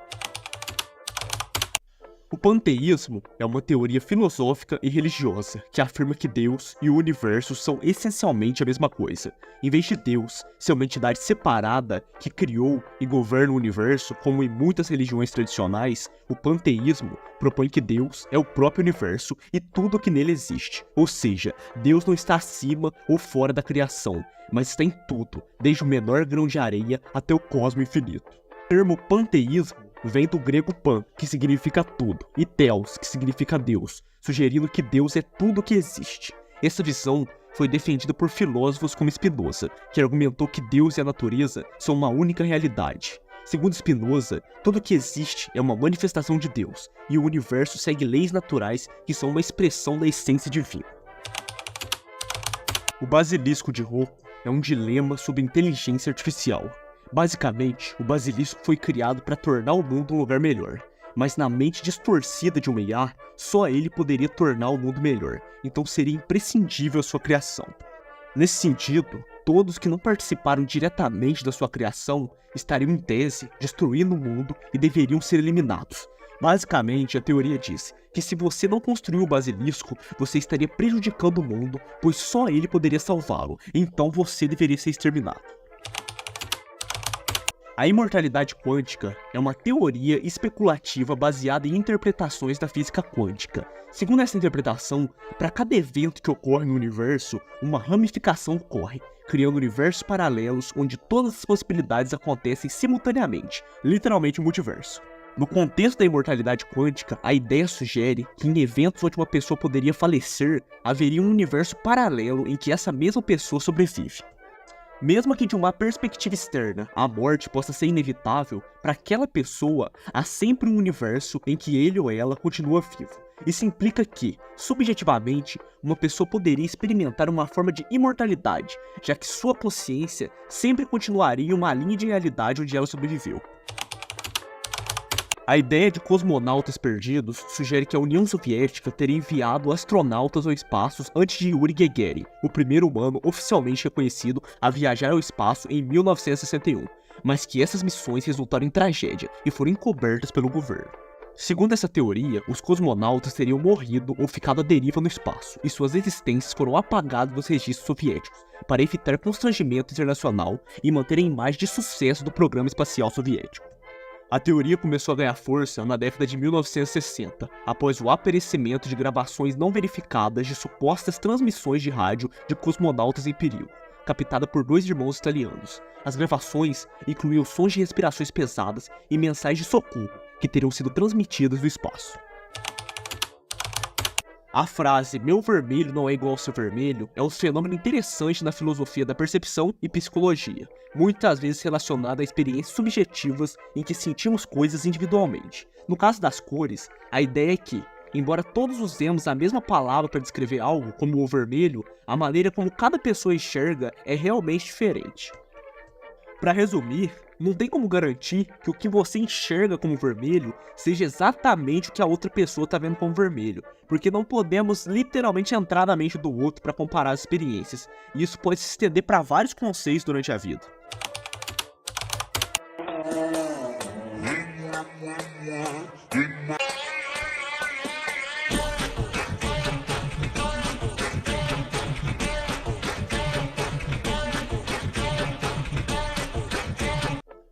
O panteísmo é uma teoria filosófica e religiosa que afirma que Deus e o universo são essencialmente a mesma coisa. Em vez de Deus ser uma entidade separada que criou e governa o universo, como em muitas religiões tradicionais, o panteísmo propõe que Deus é o próprio universo e tudo o que nele existe. Ou seja, Deus não está acima ou fora da criação, mas está em tudo, desde o menor grão de areia até o cosmo infinito. O termo panteísmo vem do grego pan, que significa tudo, e theos, que significa Deus, sugerindo que Deus é tudo o que existe. Essa visão foi defendida por filósofos como Spinoza, que argumentou que Deus e a natureza são uma única realidade. Segundo Spinoza, tudo o que existe é uma manifestação de Deus, e o universo segue leis naturais que são uma expressão da essência divina. O basilisco de Rocco é um dilema sobre inteligência artificial. Basicamente, o basilisco foi criado para tornar o mundo um lugar melhor, mas na mente distorcida de uma IA, só ele poderia tornar o mundo melhor, então seria imprescindível a sua criação. Nesse sentido, todos que não participaram diretamente da sua criação estariam em tese destruindo o mundo e deveriam ser eliminados. Basicamente, a teoria diz que se você não construiu o basilisco, você estaria prejudicando o mundo, pois só ele poderia salvá-lo, então você deveria ser exterminado. A imortalidade quântica é uma teoria especulativa baseada em interpretações da física quântica. Segundo essa interpretação, para cada evento que ocorre no universo, uma ramificação ocorre, criando universos paralelos onde todas as possibilidades acontecem simultaneamente, literalmente um multiverso. No contexto da imortalidade quântica, a ideia sugere que em eventos onde uma pessoa poderia falecer, haveria um universo paralelo em que essa mesma pessoa sobrevive. Mesmo que de uma perspectiva externa, a morte possa ser inevitável, para aquela pessoa há sempre um universo em que ele ou ela continua vivo. Isso implica que, subjetivamente, uma pessoa poderia experimentar uma forma de imortalidade, já que sua consciência sempre continuaria em uma linha de realidade onde ela sobreviveu. A ideia de cosmonautas perdidos sugere que a União Soviética teria enviado astronautas ao espaço antes de Yuri Gagarin, o primeiro humano oficialmente reconhecido a viajar ao espaço em 1961, mas que essas missões resultaram em tragédia e foram encobertas pelo governo. Segundo essa teoria, os cosmonautas teriam morrido ou ficado à deriva no espaço, e suas existências foram apagadas dos registros soviéticos, para evitar constrangimento internacional e manter a imagem de sucesso do programa espacial soviético. A teoria começou a ganhar força na década de 1960, após o aparecimento de gravações não verificadas de supostas transmissões de rádio de cosmonautas em perigo, captada por dois irmãos italianos. As gravações incluíam sons de respirações pesadas e mensagens de socorro, que teriam sido transmitidas do espaço. A frase "meu vermelho não é igual ao seu vermelho" é um fenômeno interessante na filosofia da percepção e psicologia, muitas vezes relacionado a experiências subjetivas em que sentimos coisas individualmente. No caso das cores, a ideia é que, embora todos usemos a mesma palavra para descrever algo, como o vermelho, a maneira como cada pessoa enxerga é realmente diferente. Para resumir, não tem como garantir que o que você enxerga como vermelho seja exatamente o que a outra pessoa está vendo como vermelho, porque não podemos literalmente entrar na mente do outro para comparar as experiências, e isso pode se estender para vários conceitos durante a vida.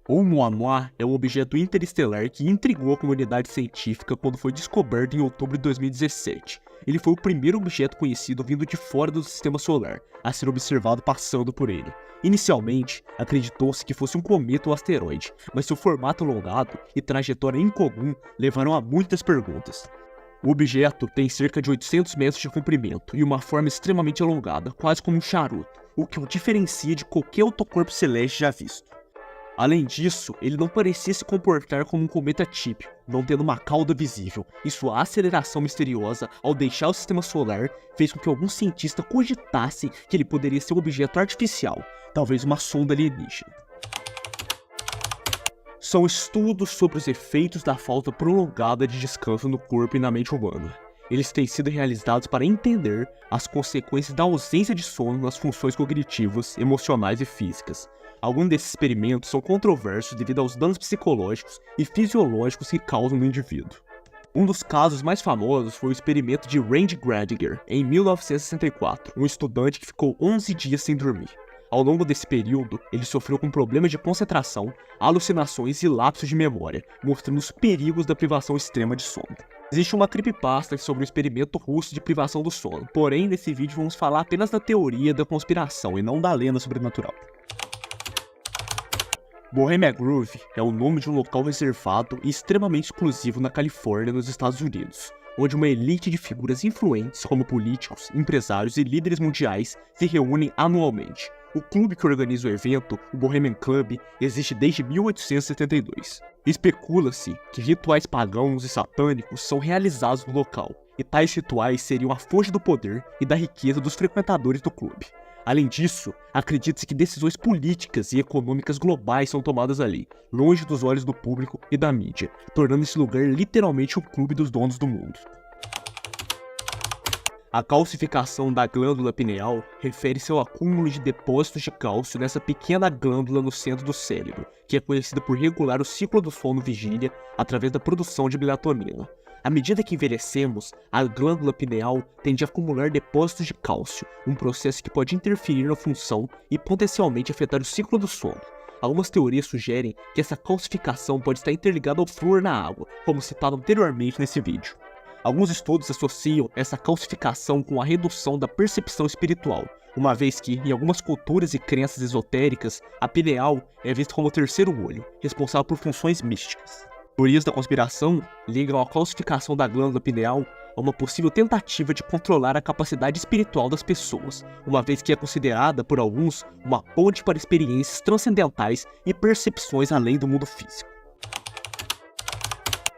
Oumuamua é um objeto interestelar que intrigou a comunidade científica quando foi descoberto em outubro de 2017. Ele foi o primeiro objeto conhecido vindo de fora do sistema solar a ser observado passando por ele. Inicialmente, acreditou-se que fosse um cometa ou asteroide, mas seu formato alongado e trajetória incomum levaram a muitas perguntas. O objeto tem cerca de 800 metros de comprimento e uma forma extremamente alongada, quase como um charuto, o que o diferencia de qualquer outro corpo celeste já visto. Além disso, ele não parecia se comportar como um cometa típico, não tendo uma cauda visível, e sua aceleração misteriosa ao deixar o sistema solar fez com que alguns cientistas cogitassem que ele poderia ser um objeto artificial, talvez uma sonda alienígena. São estudos sobre os efeitos da falta prolongada de descanso no corpo e na mente humana. Eles têm sido realizados para entender as consequências da ausência de sono nas funções cognitivas, emocionais e físicas. Alguns desses experimentos são controversos devido aos danos psicológicos e fisiológicos que causam no indivíduo. Um dos casos mais famosos foi o experimento de Randy Gradinger, em 1964, um estudante que ficou 11 dias sem dormir. Ao longo desse período, ele sofreu com problemas de concentração, alucinações e lapsos de memória, mostrando os perigos da privação extrema de sono. Existe uma creepypasta sobre o experimento russo de privação do sono, porém nesse vídeo vamos falar apenas da teoria da conspiração e não da lenda sobrenatural. Bohemia Grove é o nome de um local reservado e extremamente exclusivo na Califórnia, nos Estados Unidos, onde uma elite de figuras influentes como políticos, empresários e líderes mundiais se reúnem anualmente. O clube que organiza o evento, o Bohemian Club, existe desde 1872. Especula-se que rituais pagãos e satânicos são realizados no local, e tais rituais seriam a fonte do poder e da riqueza dos frequentadores do clube. Além disso, acredita-se que decisões políticas e econômicas globais são tomadas ali, longe dos olhos do público e da mídia, tornando esse lugar literalmente o clube dos donos do mundo. A calcificação da glândula pineal refere-se ao acúmulo de depósitos de cálcio nessa pequena glândula no centro do cérebro, que é conhecida por regular o ciclo do sono-vigília através da produção de melatonina. À medida que envelhecemos, a glândula pineal tende a acumular depósitos de cálcio, um processo que pode interferir na função e potencialmente afetar o ciclo do sono. Algumas teorias sugerem que essa calcificação pode estar interligada ao flúor na água, como citado anteriormente nesse vídeo. Alguns estudos associam essa calcificação com a redução da percepção espiritual, uma vez que, em algumas culturas e crenças esotéricas, a pineal é vista como o terceiro olho, responsável por funções místicas. Teorias da conspiração ligam a calcificação da glândula pineal a uma possível tentativa de controlar a capacidade espiritual das pessoas, uma vez que é considerada por alguns uma ponte para experiências transcendentais e percepções além do mundo físico.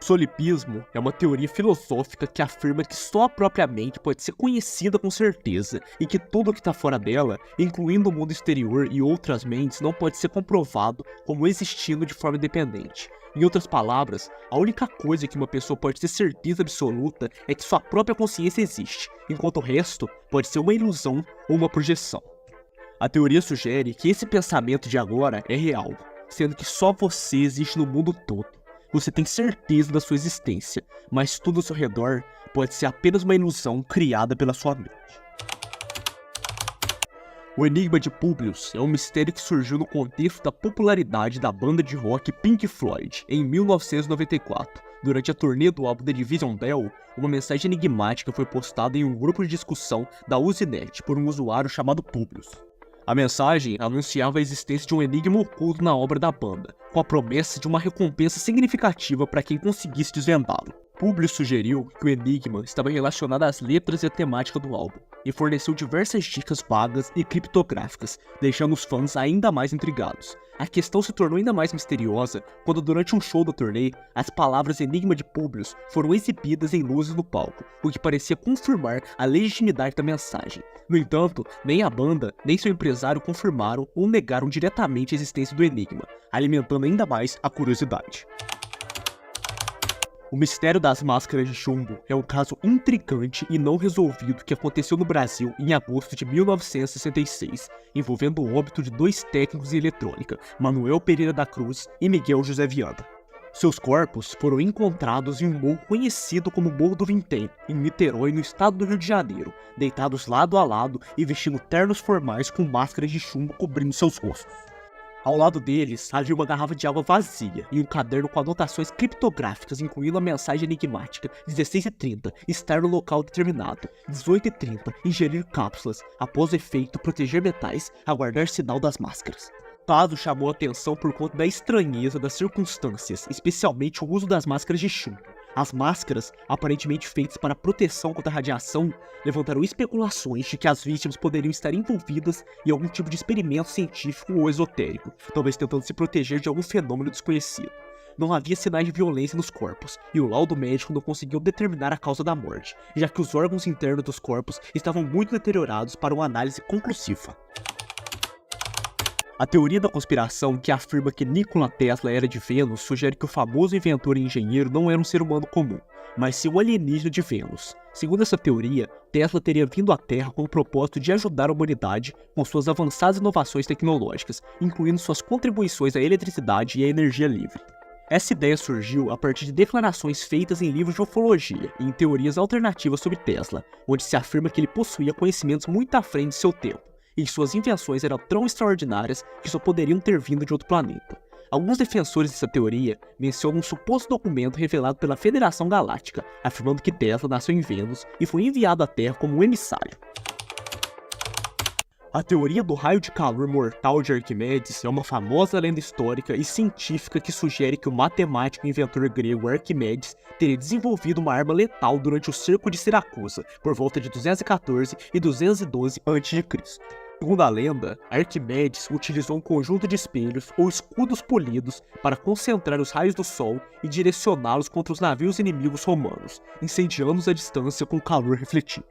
O solipismo é uma teoria filosófica que afirma que só a própria mente pode ser conhecida com certeza e que tudo o que está fora dela, incluindo o mundo exterior e outras mentes, não pode ser comprovado como existindo de forma independente. Em outras palavras, a única coisa que uma pessoa pode ter certeza absoluta é que sua própria consciência existe, enquanto o resto pode ser uma ilusão ou uma projeção. A teoria sugere que esse pensamento de agora é real, sendo que só você existe no mundo todo. Você tem certeza da sua existência, mas tudo ao seu redor pode ser apenas uma ilusão criada pela sua mente. O Enigma de Publius é um mistério que surgiu no contexto da popularidade da banda de rock Pink Floyd em 1994. Durante a turnê do álbum The Division Bell, uma mensagem enigmática foi postada em um grupo de discussão da Usenet por um usuário chamado Publius. A mensagem anunciava a existência de um enigma oculto na obra da banda, com a promessa de uma recompensa significativa para quem conseguisse desvendá-lo. Publius sugeriu que o enigma estava relacionado às letras e à temática do álbum, e forneceu diversas dicas vagas e criptográficas, deixando os fãs ainda mais intrigados. A questão se tornou ainda mais misteriosa quando, durante um show da turnê, as palavras Enigma de Publius foram exibidas em luzes no palco, o que parecia confirmar a legitimidade da mensagem. No entanto, nem a banda, nem seu empresário confirmaram ou negaram diretamente a existência do enigma, alimentando ainda mais a curiosidade. O mistério das máscaras de chumbo é um caso intrigante e não resolvido que aconteceu no Brasil em agosto de 1966, envolvendo o óbito de dois técnicos em eletrônica, Manuel Pereira da Cruz e Miguel José Viana. Seus corpos foram encontrados em um morro conhecido como Morro do Vintém, em Niterói, no estado do Rio de Janeiro, deitados lado a lado e vestindo ternos formais com máscaras de chumbo cobrindo seus rostos. Ao lado deles, havia uma garrafa de água vazia e um caderno com anotações criptográficas, incluindo a mensagem enigmática: 16h30, estar no local determinado, 18h30, ingerir cápsulas, após o efeito, proteger metais, aguardar sinal das máscaras. O caso chamou a atenção por conta da estranheza das circunstâncias, especialmente o uso das máscaras de chumbo. As máscaras, aparentemente feitas para proteção contra a radiação, levantaram especulações de que as vítimas poderiam estar envolvidas em algum tipo de experimento científico ou esotérico, talvez tentando se proteger de algum fenômeno desconhecido. Não havia sinais de violência nos corpos, e o laudo médico não conseguiu determinar a causa da morte, já que os órgãos internos dos corpos estavam muito deteriorados para uma análise conclusiva. A teoria da conspiração, que afirma que Nikola Tesla era de Vênus, sugere que o famoso inventor e engenheiro não era um ser humano comum, mas sim um alienígena de Vênus. Segundo essa teoria, Tesla teria vindo à Terra com o propósito de ajudar a humanidade com suas avançadas inovações tecnológicas, incluindo suas contribuições à eletricidade e à energia livre. Essa ideia surgiu a partir de declarações feitas em livros de ufologia e em teorias alternativas sobre Tesla, onde se afirma que ele possuía conhecimentos muito à frente de seu tempo, e suas invenções eram tão extraordinárias que só poderiam ter vindo de outro planeta. Alguns defensores dessa teoria mencionam um suposto documento revelado pela Federação Galáctica, afirmando que Tesla nasceu em Vênus e foi enviado à Terra como um emissário. A teoria do raio de calor mortal de Arquimedes é uma famosa lenda histórica e científica que sugere que o matemático e inventor grego Arquimedes teria desenvolvido uma arma letal durante o cerco de Siracusa, por volta de 214 e 212 a.C. Segundo a lenda, Arquimedes utilizou um conjunto de espelhos ou escudos polidos para concentrar os raios do sol e direcioná-los contra os navios inimigos romanos, incendiando-os à distância com calor refletido.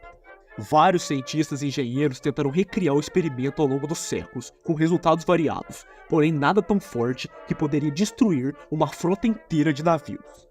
Vários cientistas e engenheiros tentaram recriar o experimento ao longo dos séculos, com resultados variados, porém nada tão forte que poderia destruir uma frota inteira de navios.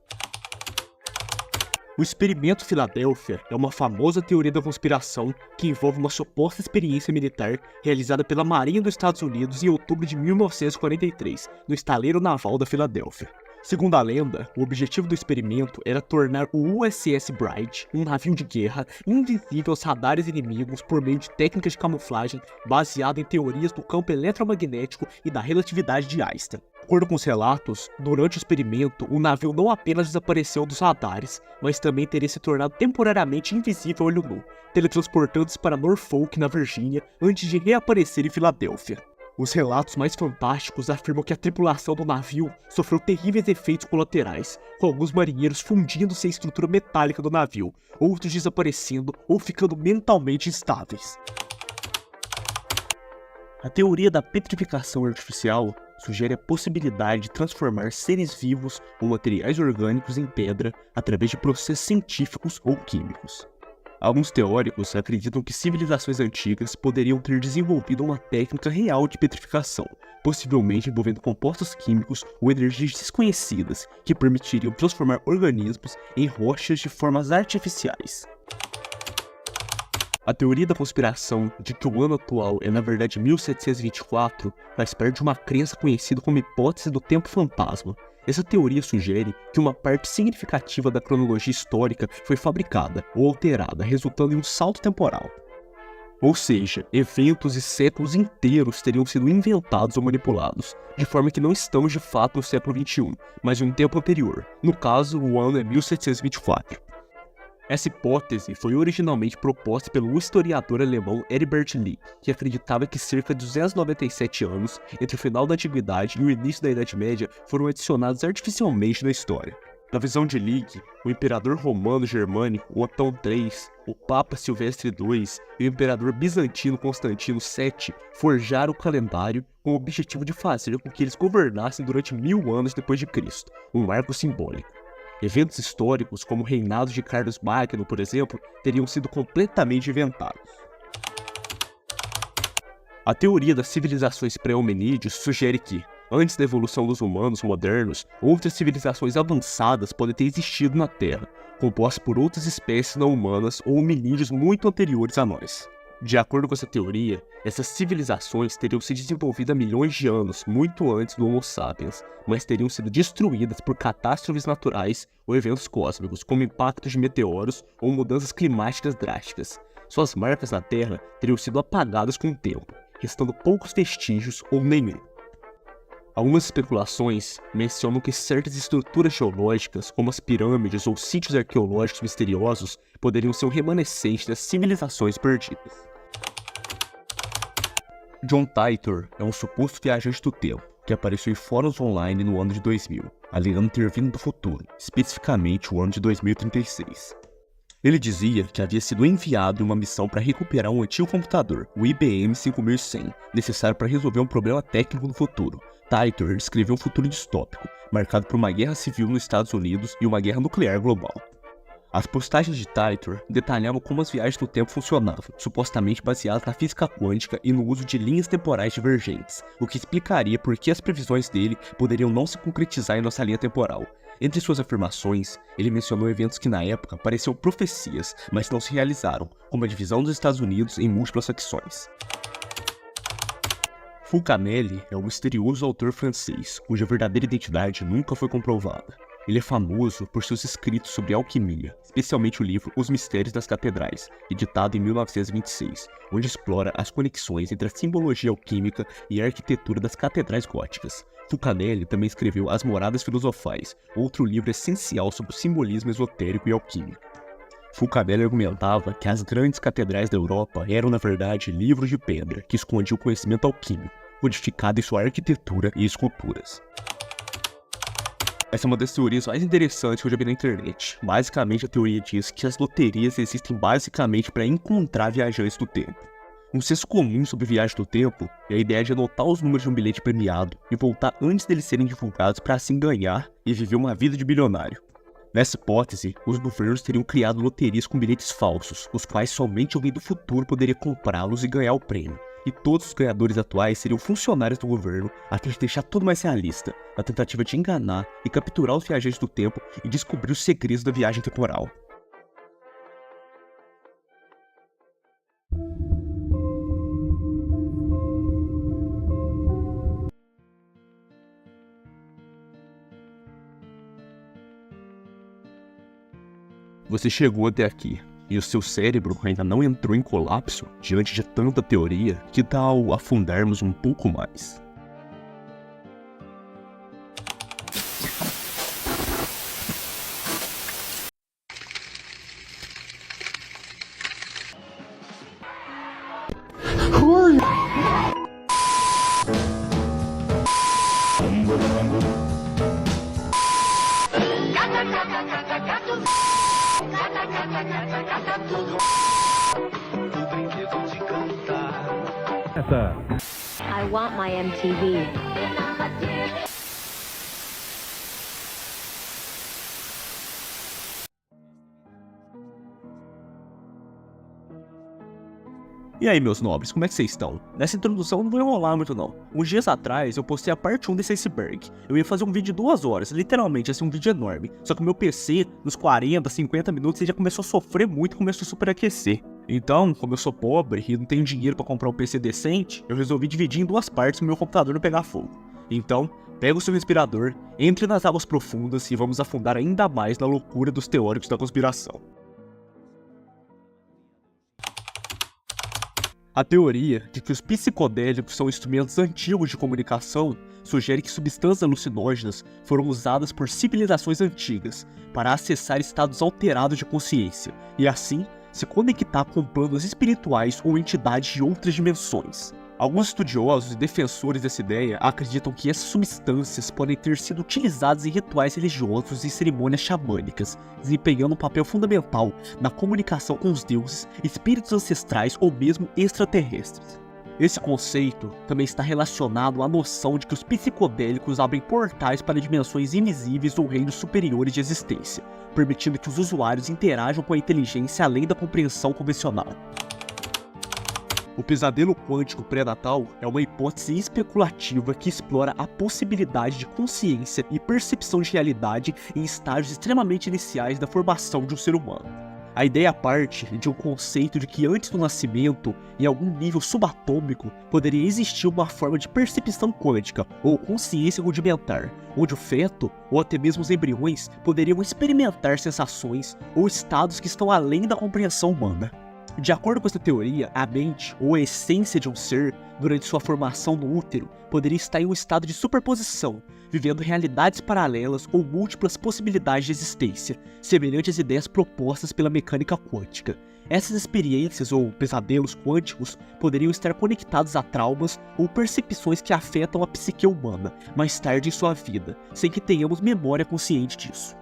O experimento Filadélfia é uma famosa teoria da conspiração que envolve uma suposta experiência militar realizada pela Marinha dos Estados Unidos em outubro de 1943, no estaleiro naval da Filadélfia. Segundo a lenda, o objetivo do experimento era tornar o USS Bride, um navio de guerra, invisível aos radares inimigos por meio de técnicas de camuflagem baseada em teorias do campo eletromagnético e da relatividade de Einstein. De acordo com os relatos, durante o experimento, o navio não apenas desapareceu dos radares, mas também teria se tornado temporariamente invisível a olho nu, teletransportando-se para Norfolk, na Virgínia, antes de reaparecer em Filadélfia. Os relatos mais fantásticos afirmam que a tripulação do navio sofreu terríveis efeitos colaterais, com alguns marinheiros fundindo-se à estrutura metálica do navio, outros desaparecendo ou ficando mentalmente instáveis. A teoria da petrificação artificial sugere a possibilidade de transformar seres vivos ou materiais orgânicos em pedra através de processos científicos ou químicos. Alguns teóricos acreditam que civilizações antigas poderiam ter desenvolvido uma técnica real de petrificação, possivelmente envolvendo compostos químicos ou energias desconhecidas que permitiriam transformar organismos em rochas de formas artificiais. A teoria da conspiração de que o ano atual é na verdade 1724 faz parte de uma crença conhecida como hipótese do tempo fantasma. Essa teoria sugere que uma parte significativa da cronologia histórica foi fabricada ou alterada, resultando em um salto temporal. Ou seja, eventos e séculos inteiros teriam sido inventados ou manipulados, de forma que não estamos de fato no século XXI, mas em um tempo anterior. No caso, o ano é 1724. Essa hipótese foi originalmente proposta pelo historiador alemão Heribert League, que acreditava que cerca de 297 anos entre o final da Antiguidade e o início da Idade Média foram adicionados artificialmente na história. Na visão de League, o imperador romano germânico Otão III, o Papa Silvestre II e o imperador bizantino Constantino VII forjaram o calendário com o objetivo de fazer com que eles governassem durante 1000 anos depois de Cristo, um marco simbólico. Eventos históricos, como o reinado de Carlos Magno, por exemplo, teriam sido completamente inventados. A teoria das civilizações pré-hominídeos sugere que, antes da evolução dos humanos modernos, outras civilizações avançadas podem ter existido na Terra, compostas por outras espécies não humanas ou hominídeos muito anteriores a nós. De acordo com essa teoria, essas civilizações teriam se desenvolvido há milhões de anos, muito antes do Homo sapiens, mas teriam sido destruídas por catástrofes naturais ou eventos cósmicos, como impactos de meteoros ou mudanças climáticas drásticas. Suas marcas na Terra teriam sido apagadas com o tempo, restando poucos vestígios ou nenhum. Algumas especulações mencionam que certas estruturas geológicas, como as pirâmides ou sítios arqueológicos misteriosos, poderiam ser um remanescente das civilizações perdidas. John Titor é um suposto viajante do tempo, que apareceu em fóruns online no ano de 2000, alegando ter vindo do futuro, especificamente o ano de 2036. Ele dizia que havia sido enviado em uma missão para recuperar um antigo computador, o IBM 5100, necessário para resolver um problema técnico no futuro. Titor descreveu um futuro distópico, marcado por uma guerra civil nos Estados Unidos e uma guerra nuclear global. As postagens de Titor detalhavam como as viagens no tempo funcionavam, supostamente baseadas na física quântica e no uso de linhas temporais divergentes, o que explicaria por que as previsões dele poderiam não se concretizar em nossa linha temporal. Entre suas afirmações, ele mencionou eventos que na época pareciam profecias, mas não se realizaram, como a divisão dos Estados Unidos em múltiplas facções. Fulcanelli é um misterioso autor francês, cuja verdadeira identidade nunca foi comprovada. Ele é famoso por seus escritos sobre alquimia, especialmente o livro Os Mistérios das Catedrais, editado em 1926, onde explora as conexões entre a simbologia alquímica e a arquitetura das catedrais góticas. Fulcanelli também escreveu As Moradas Filosofais, outro livro essencial sobre o simbolismo esotérico e alquímico. Fulcanelli argumentava que as grandes catedrais da Europa eram, na verdade, livros de pedra que escondiam o conhecimento alquímico, codificado em sua arquitetura e esculturas. Essa é uma das teorias mais interessantes que eu já vi na internet. Basicamente, a teoria diz que as loterias existem basicamente para encontrar viajantes do tempo. Um senso comum sobre viagem do tempo é a ideia de anotar os números de um bilhete premiado e voltar antes deles serem divulgados para assim ganhar e viver uma vida de bilionário. Nessa hipótese, os governos teriam criado loterias com bilhetes falsos, os quais somente alguém do futuro poderia comprá-los e ganhar o prêmio. E todos os ganhadores atuais seriam funcionários do governo, a fim de deixar tudo mais realista, na tentativa de enganar e capturar os viajantes do tempo e descobrir os segredos da viagem temporal. Você chegou até aqui, e o seu cérebro ainda não entrou em colapso diante de tanta teoria. Que tal afundarmos um pouco mais? I want my MTV. E aí, meus nobres, como é que vocês estão? Nessa introdução não vou enrolar muito não. Uns dias atrás eu postei a parte 1 desse iceberg. Eu ia fazer um vídeo de 2 horas, literalmente, assim, um vídeo enorme. Só que o meu PC, nos 40, 50 minutos, ele já começou a sofrer muito e começou a superaquecer. Então, como eu sou pobre e não tenho dinheiro pra comprar um PC decente, eu resolvi dividir em 2 partes o meu computador não pegar fogo. Então, pega o seu respirador, entre nas águas profundas e vamos afundar ainda mais na loucura dos teóricos da conspiração. A teoria de que os psicodélicos são instrumentos antigos de comunicação sugere que substâncias alucinógenas foram usadas por civilizações antigas para acessar estados alterados de consciência e assim se conectar com planos espirituais ou entidades de outras dimensões. Alguns estudiosos e defensores dessa ideia acreditam que essas substâncias podem ter sido utilizadas em rituais religiosos e cerimônias xamânicas, desempenhando um papel fundamental na comunicação com os deuses, espíritos ancestrais ou mesmo extraterrestres. Esse conceito também está relacionado à noção de que os psicodélicos abrem portais para dimensões invisíveis ou reinos superiores de existência, permitindo que os usuários interajam com a inteligência além da compreensão convencional. O pesadelo quântico pré-natal é uma hipótese especulativa que explora a possibilidade de consciência e percepção de realidade em estágios extremamente iniciais da formação de um ser humano. A ideia parte de um conceito de que antes do nascimento, em algum nível subatômico, poderia existir uma forma de percepção quântica ou consciência rudimentar, onde o feto, ou até mesmo os embriões, poderiam experimentar sensações ou estados que estão além da compreensão humana. De acordo com essa teoria, a mente, ou a essência de um ser, durante sua formação no útero, poderia estar em um estado de superposição, vivendo realidades paralelas ou múltiplas possibilidades de existência, semelhantes às ideias propostas pela mecânica quântica. Essas experiências ou pesadelos quânticos poderiam estar conectados a traumas ou percepções que afetam a psique humana mais tarde em sua vida, sem que tenhamos memória consciente disso.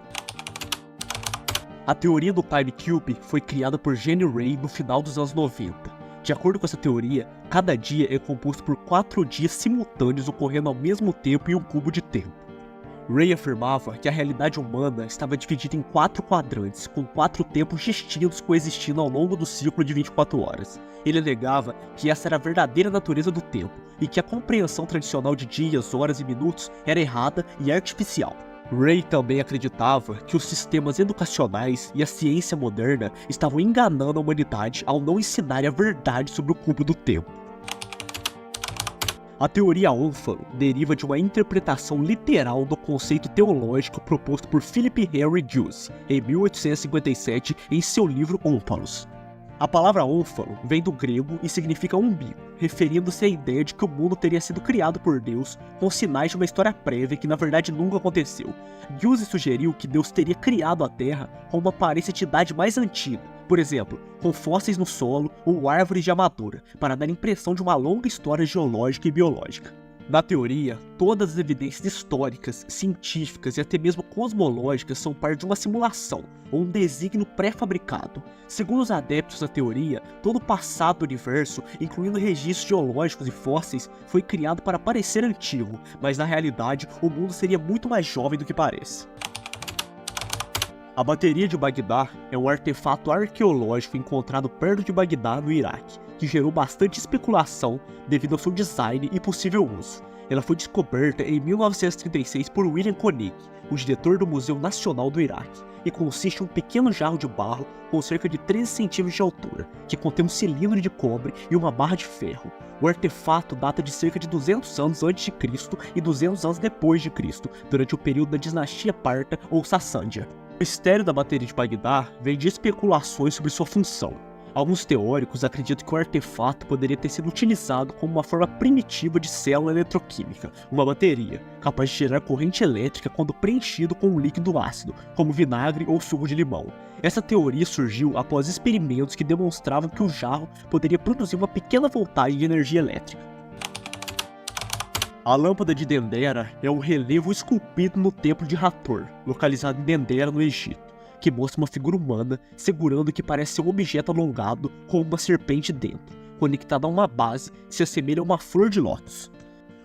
A teoria do Time Cube foi criada por Jenny Ray no final dos anos 90. De acordo com essa teoria, cada dia é composto por 4 dias simultâneos ocorrendo ao mesmo tempo em um cubo de tempo. Ray afirmava que a realidade humana estava dividida em 4 quadrantes, com 4 tempos distintos coexistindo ao longo do ciclo de 24 horas. Ele alegava que essa era a verdadeira natureza do tempo, e que a compreensão tradicional de dias, horas e minutos era errada e artificial. Ray também acreditava que os sistemas educacionais e a ciência moderna estavam enganando a humanidade ao não ensinar a verdade sobre o cubo do tempo. A teoria ônfalo deriva de uma interpretação literal do conceito teológico proposto por Philip Henry Giles em 1857 em seu livro Ómpalos. A palavra ônfalo vem do grego e significa umbigo, referindo-se à ideia de que o mundo teria sido criado por Deus com sinais de uma história prévia que na verdade nunca aconteceu. Giles sugeriu que Deus teria criado a Terra com uma aparência de idade mais antiga, por exemplo, com fósseis no solo ou árvores de amadora, para dar a impressão de uma longa história geológica e biológica. Na teoria, todas as evidências históricas, científicas e até mesmo cosmológicas são parte de uma simulação, ou um desígnio pré-fabricado. Segundo os adeptos da teoria, todo o passado do universo, incluindo registros geológicos e fósseis, foi criado para parecer antigo, mas na realidade o mundo seria muito mais jovem do que parece. A bateria de Bagdá é um artefato arqueológico encontrado perto de Bagdá, no Iraque, que gerou bastante especulação devido ao seu design e possível uso. Ela foi descoberta em 1936 por William Koenig, o diretor do Museu Nacional do Iraque, e consiste em um pequeno jarro de barro com cerca de 13 centímetros de altura, que contém um cilindro de cobre e uma barra de ferro. O artefato data de cerca de 200 anos antes de Cristo e 200 anos depois de Cristo, durante o período da dinastia Parta ou Sassânida. O mistério da bateria de Bagdá vem de especulações sobre sua função. Alguns teóricos acreditam que o artefato poderia ter sido utilizado como uma forma primitiva de célula eletroquímica, uma bateria, capaz de gerar corrente elétrica quando preenchido com um líquido ácido, como vinagre ou suco de limão. Essa teoria surgiu após experimentos que demonstravam que o jarro poderia produzir uma pequena voltagem de energia elétrica. A lâmpada de Dendera é um relevo esculpido no templo de Hathor, localizado em Dendera, no Egito, que mostra uma figura humana segurando o que parece ser um objeto alongado com uma serpente dentro, conectada a uma base que se assemelha a uma flor de lótus.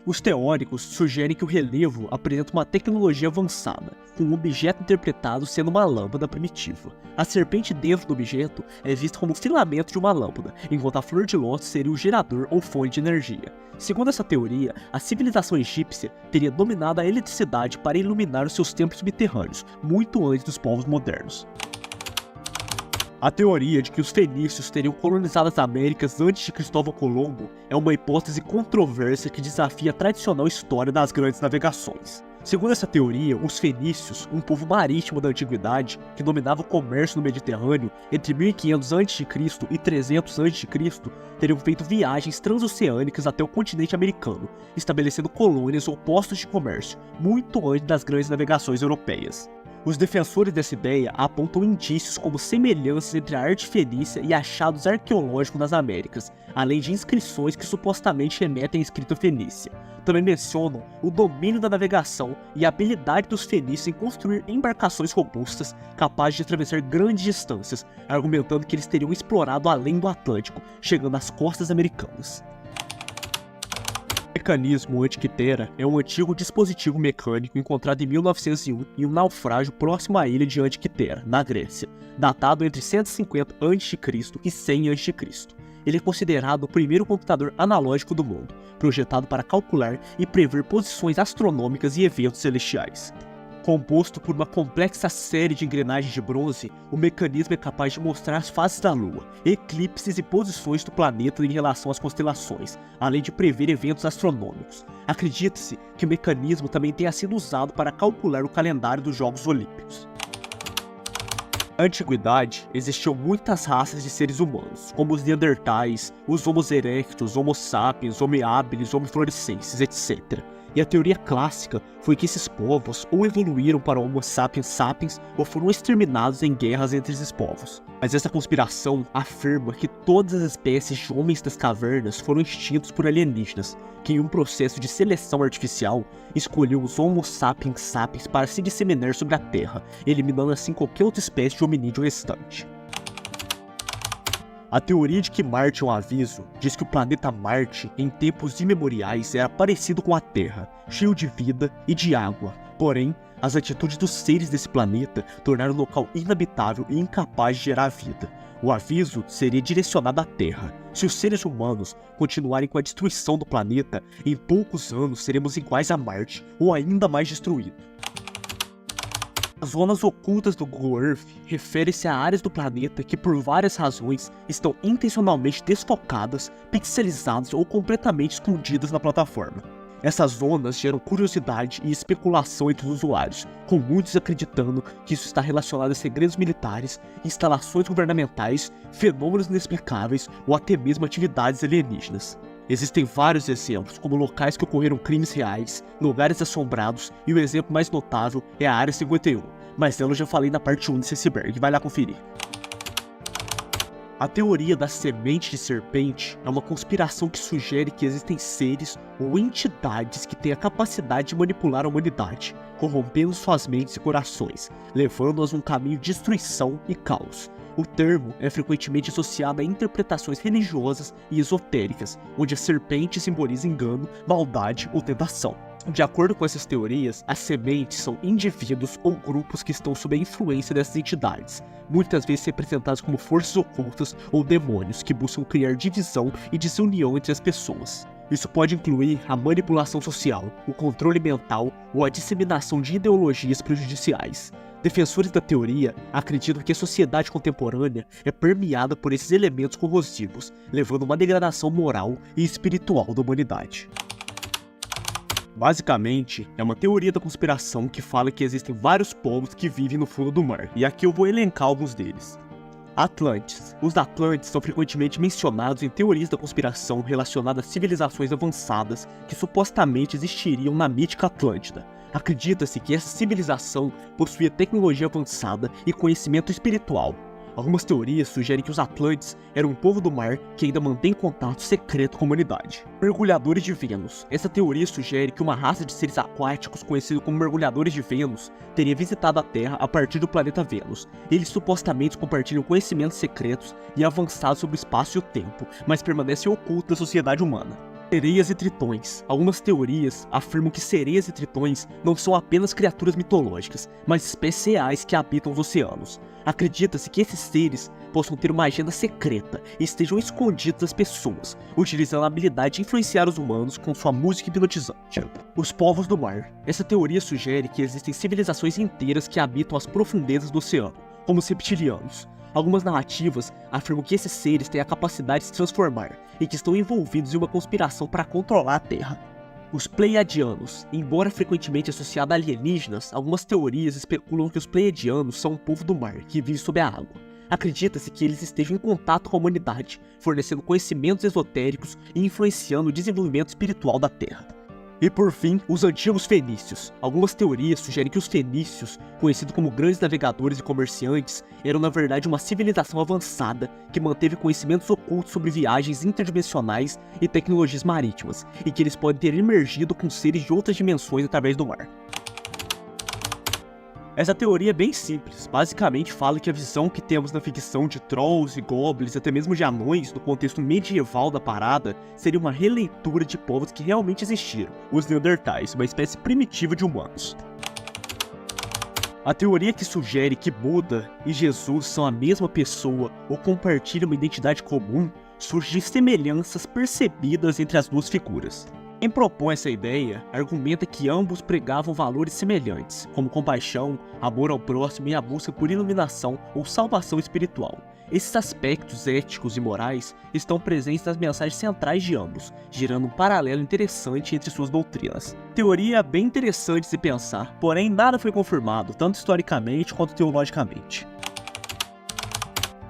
Os teóricos sugerem que o relevo apresenta uma tecnologia avançada, com um objeto interpretado sendo uma lâmpada primitiva. A serpente dentro do objeto é vista como o filamento de uma lâmpada, enquanto a flor de lótus seria o gerador ou fonte de energia. Segundo essa teoria, a civilização egípcia teria dominado a eletricidade para iluminar os seus templos subterrâneos, muito antes dos povos modernos. A teoria de que os fenícios teriam colonizado as Américas antes de Cristóvão Colombo é uma hipótese controversa que desafia a tradicional história das grandes navegações. Segundo essa teoria, os fenícios, um povo marítimo da antiguidade que dominava o comércio no Mediterrâneo entre 1500 a.C. e 300 a.C., teriam feito viagens transoceânicas até o continente americano, estabelecendo colônias ou postos de comércio, muito antes das grandes navegações europeias. Os defensores dessa ideia apontam indícios como semelhanças entre a arte fenícia e achados arqueológicos nas Américas, além de inscrições que supostamente remetem à escrita fenícia. Também mencionam o domínio da navegação e a habilidade dos fenícios em construir embarcações robustas capazes de atravessar grandes distâncias, argumentando que eles teriam explorado além do Atlântico, chegando às costas americanas. O mecanismo Antiquitera é um antigo dispositivo mecânico encontrado em 1901 em um naufrágio próximo à ilha de Antiquitera, na Grécia, datado entre 150 a.C. e 100 a.C. Ele é considerado o primeiro computador analógico do mundo, projetado para calcular e prever posições astronômicas e eventos celestiais. Composto por uma complexa série de engrenagens de bronze, o mecanismo é capaz de mostrar as fases da Lua, eclipses e posições do planeta em relação às constelações, além de prever eventos astronômicos. Acredita-se que o mecanismo também tenha sido usado para calcular o calendário dos Jogos Olímpicos. Na antiguidade, existiam muitas raças de seres humanos, como os Neandertais, os Homo erectus, Homo sapiens, Homo habilis, Homo floresiensis, etc. E a teoria clássica foi que esses povos ou evoluíram para Homo sapiens sapiens ou foram exterminados em guerras entre esses povos. Mas essa conspiração afirma que todas as espécies de homens das cavernas foram extintos por alienígenas, que em um processo de seleção artificial escolheu os Homo sapiens sapiens para se disseminar sobre a Terra, eliminando assim qualquer outra espécie de hominídeo restante. A teoria de que Marte é um aviso diz que o planeta Marte, em tempos imemoriais, era parecido com a Terra, cheio de vida e de água. Porém, as atitudes dos seres desse planeta tornaram o local inabitável e incapaz de gerar vida. O aviso seria direcionado à Terra. Se os seres humanos continuarem com a destruição do planeta, em poucos anos seremos iguais a Marte ou ainda mais destruídos. As zonas ocultas do Google Earth referem-se a áreas do planeta que por várias razões estão intencionalmente desfocadas, pixelizadas ou completamente escondidas na plataforma. Essas zonas geram curiosidade e especulação entre os usuários, com muitos acreditando que isso está relacionado a segredos militares, instalações governamentais, fenômenos inexplicáveis ou até mesmo atividades alienígenas. Existem vários exemplos, como locais que ocorreram crimes reais, lugares assombrados, e o exemplo mais notável é a Área 51, mas dela eu já falei na parte 1 desse iceberg, vai lá conferir. A teoria da semente de serpente é uma conspiração que sugere que existem seres ou entidades que têm a capacidade de manipular a humanidade, corrompendo suas mentes e corações, levando-as a um caminho de destruição e caos. O termo é frequentemente associado a interpretações religiosas e esotéricas, onde a serpente simboliza engano, maldade ou tentação. De acordo com essas teorias, as sementes são indivíduos ou grupos que estão sob a influência dessas entidades, muitas vezes representados como forças ocultas ou demônios que buscam criar divisão e desunião entre as pessoas. Isso pode incluir a manipulação social, o controle mental ou a disseminação de ideologias prejudiciais. Defensores da teoria acreditam que a sociedade contemporânea é permeada por esses elementos corrosivos, levando a uma degradação moral e espiritual da humanidade. Basicamente, é uma teoria da conspiração que fala que existem vários povos que vivem no fundo do mar, e aqui eu vou elencar alguns deles. Atlantes. Os Atlantes são frequentemente mencionados em teorias da conspiração relacionadas a civilizações avançadas que supostamente existiriam na mítica Atlântida. Acredita-se que essa civilização possuía tecnologia avançada e conhecimento espiritual. Algumas teorias sugerem que os Atlantes eram um povo do mar que ainda mantém contato secreto com a humanidade. Mergulhadores de Vênus. Essa teoria sugere que uma raça de seres aquáticos conhecido como Mergulhadores de Vênus teria visitado a Terra a partir do planeta Vênus. Eles supostamente compartilham conhecimentos secretos e avançados sobre o espaço e o tempo, mas permanecem ocultos da sociedade humana. Sereias e tritões. Algumas teorias afirmam que sereias e tritões não são apenas criaturas mitológicas, mas espécies reais que habitam os oceanos. Acredita-se que esses seres possam ter uma agenda secreta e estejam escondidos das pessoas, utilizando a habilidade de influenciar os humanos com sua música hipnotizante. Os povos do mar. Essa teoria sugere que existem civilizações inteiras que habitam as profundezas do oceano, como os reptilianos. Algumas narrativas afirmam que esses seres têm a capacidade de se transformar e que estão envolvidos em uma conspiração para controlar a Terra. Os Pleiadianos. Embora frequentemente associados a alienígenas, algumas teorias especulam que os Pleiadianos são um povo do mar que vive sob a água. Acredita-se que eles estejam em contato com a humanidade, fornecendo conhecimentos esotéricos e influenciando o desenvolvimento espiritual da Terra. E por fim, os antigos fenícios. Algumas teorias sugerem que os fenícios, conhecidos como grandes navegadores e comerciantes, eram na verdade uma civilização avançada que manteve conhecimentos ocultos sobre viagens interdimensionais e tecnologias marítimas, e que eles podem ter emergido com seres de outras dimensões através do mar. Essa teoria é bem simples, basicamente fala que a visão que temos na ficção de trolls e goblins, até mesmo de anões, no contexto medieval da parada, seria uma releitura de povos que realmente existiram, os Neandertais, uma espécie primitiva de humanos. A teoria que sugere que Buda e Jesus são a mesma pessoa ou compartilham uma identidade comum surge de semelhanças percebidas entre as duas figuras. Quem propõe essa ideia argumenta que ambos pregavam valores semelhantes, como compaixão, amor ao próximo e a busca por iluminação ou salvação espiritual. Esses aspectos éticos e morais estão presentes nas mensagens centrais de ambos, gerando um paralelo interessante entre suas doutrinas. Teoria bem interessante de se pensar, porém nada foi confirmado, tanto historicamente quanto teologicamente.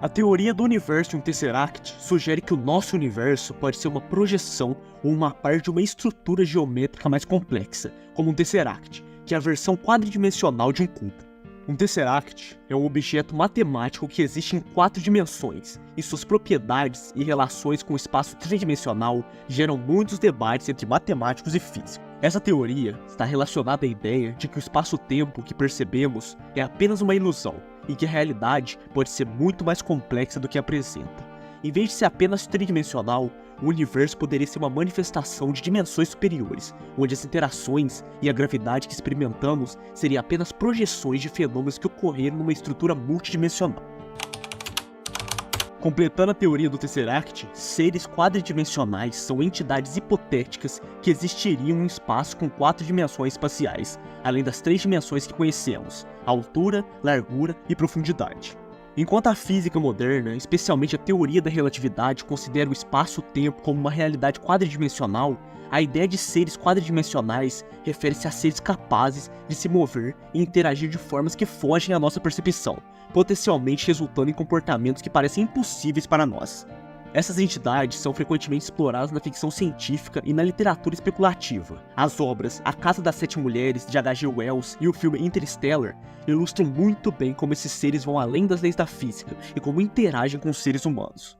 A teoria do universo em um Tesseract sugere que o nosso universo pode ser uma projeção ou uma parte de uma estrutura geométrica mais complexa, como um Tesseract, que é a versão quadridimensional de um cubo. Um Tesseract é um objeto matemático que existe em 4 dimensões, e suas propriedades e relações com o espaço tridimensional geram muitos debates entre matemáticos e físicos. Essa teoria está relacionada à ideia de que o espaço-tempo que percebemos é apenas uma ilusão, e que a realidade pode ser muito mais complexa do que apresenta. Em vez de ser apenas tridimensional, o universo poderia ser uma manifestação de dimensões superiores, onde as interações e a gravidade que experimentamos seriam apenas projeções de fenômenos que ocorreram numa estrutura multidimensional. Completando a teoria do Tesseract, seres quadridimensionais são entidades hipotéticas que existiriam em um espaço com 4 dimensões espaciais, além das 3 dimensões que conhecemos: altura, largura e profundidade. Enquanto a física moderna, especialmente a teoria da relatividade, considera o espaço-tempo como uma realidade quadridimensional, a ideia de seres quadridimensionais refere-se a seres capazes de se mover e interagir de formas que fogem à nossa percepção, potencialmente resultando em comportamentos que parecem impossíveis para nós. Essas entidades são frequentemente exploradas na ficção científica e na literatura especulativa. As obras A Casa das Sete Mulheres, de H.G. Wells, e o filme Interstellar ilustram muito bem como esses seres vão além das leis da física e como interagem com os seres humanos.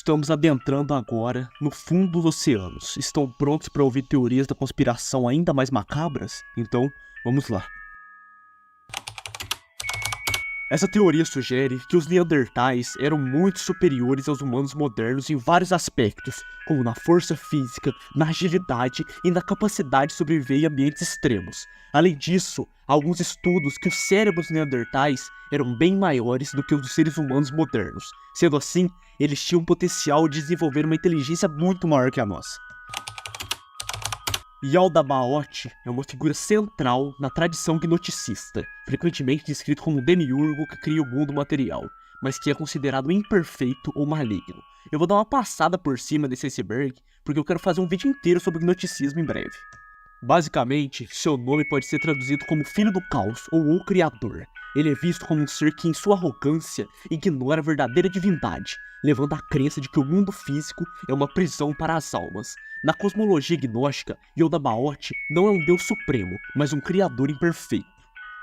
Estamos adentrando agora no fundo dos oceanos. Estão prontos para ouvir teorias da conspiração ainda mais macabras? Então, vamos lá. Essa teoria sugere que os Neandertais eram muito superiores aos humanos modernos em vários aspectos, como na força física, na agilidade e na capacidade de sobreviver em ambientes extremos. Além disso, há alguns estudos que os cérebros neandertais eram bem maiores do que os dos seres humanos modernos. Sendo assim, eles tinham potencial de desenvolver uma inteligência muito maior que a nossa. Yaldabaoth é uma figura central na tradição gnoticista, frequentemente descrito como um demiurgo que cria o mundo material, mas que é considerado imperfeito ou maligno. Eu vou dar uma passada por cima desse iceberg, porque eu quero fazer um vídeo inteiro sobre o gnoticismo em breve. Basicamente, seu nome pode ser traduzido como Filho do Caos ou O Criador. Ele é visto como um ser que, em sua arrogância, ignora a verdadeira divindade, levando à crença de que o mundo físico é uma prisão para as almas. Na cosmologia gnóstica, Yaldabaoth não é um deus supremo, mas um criador imperfeito.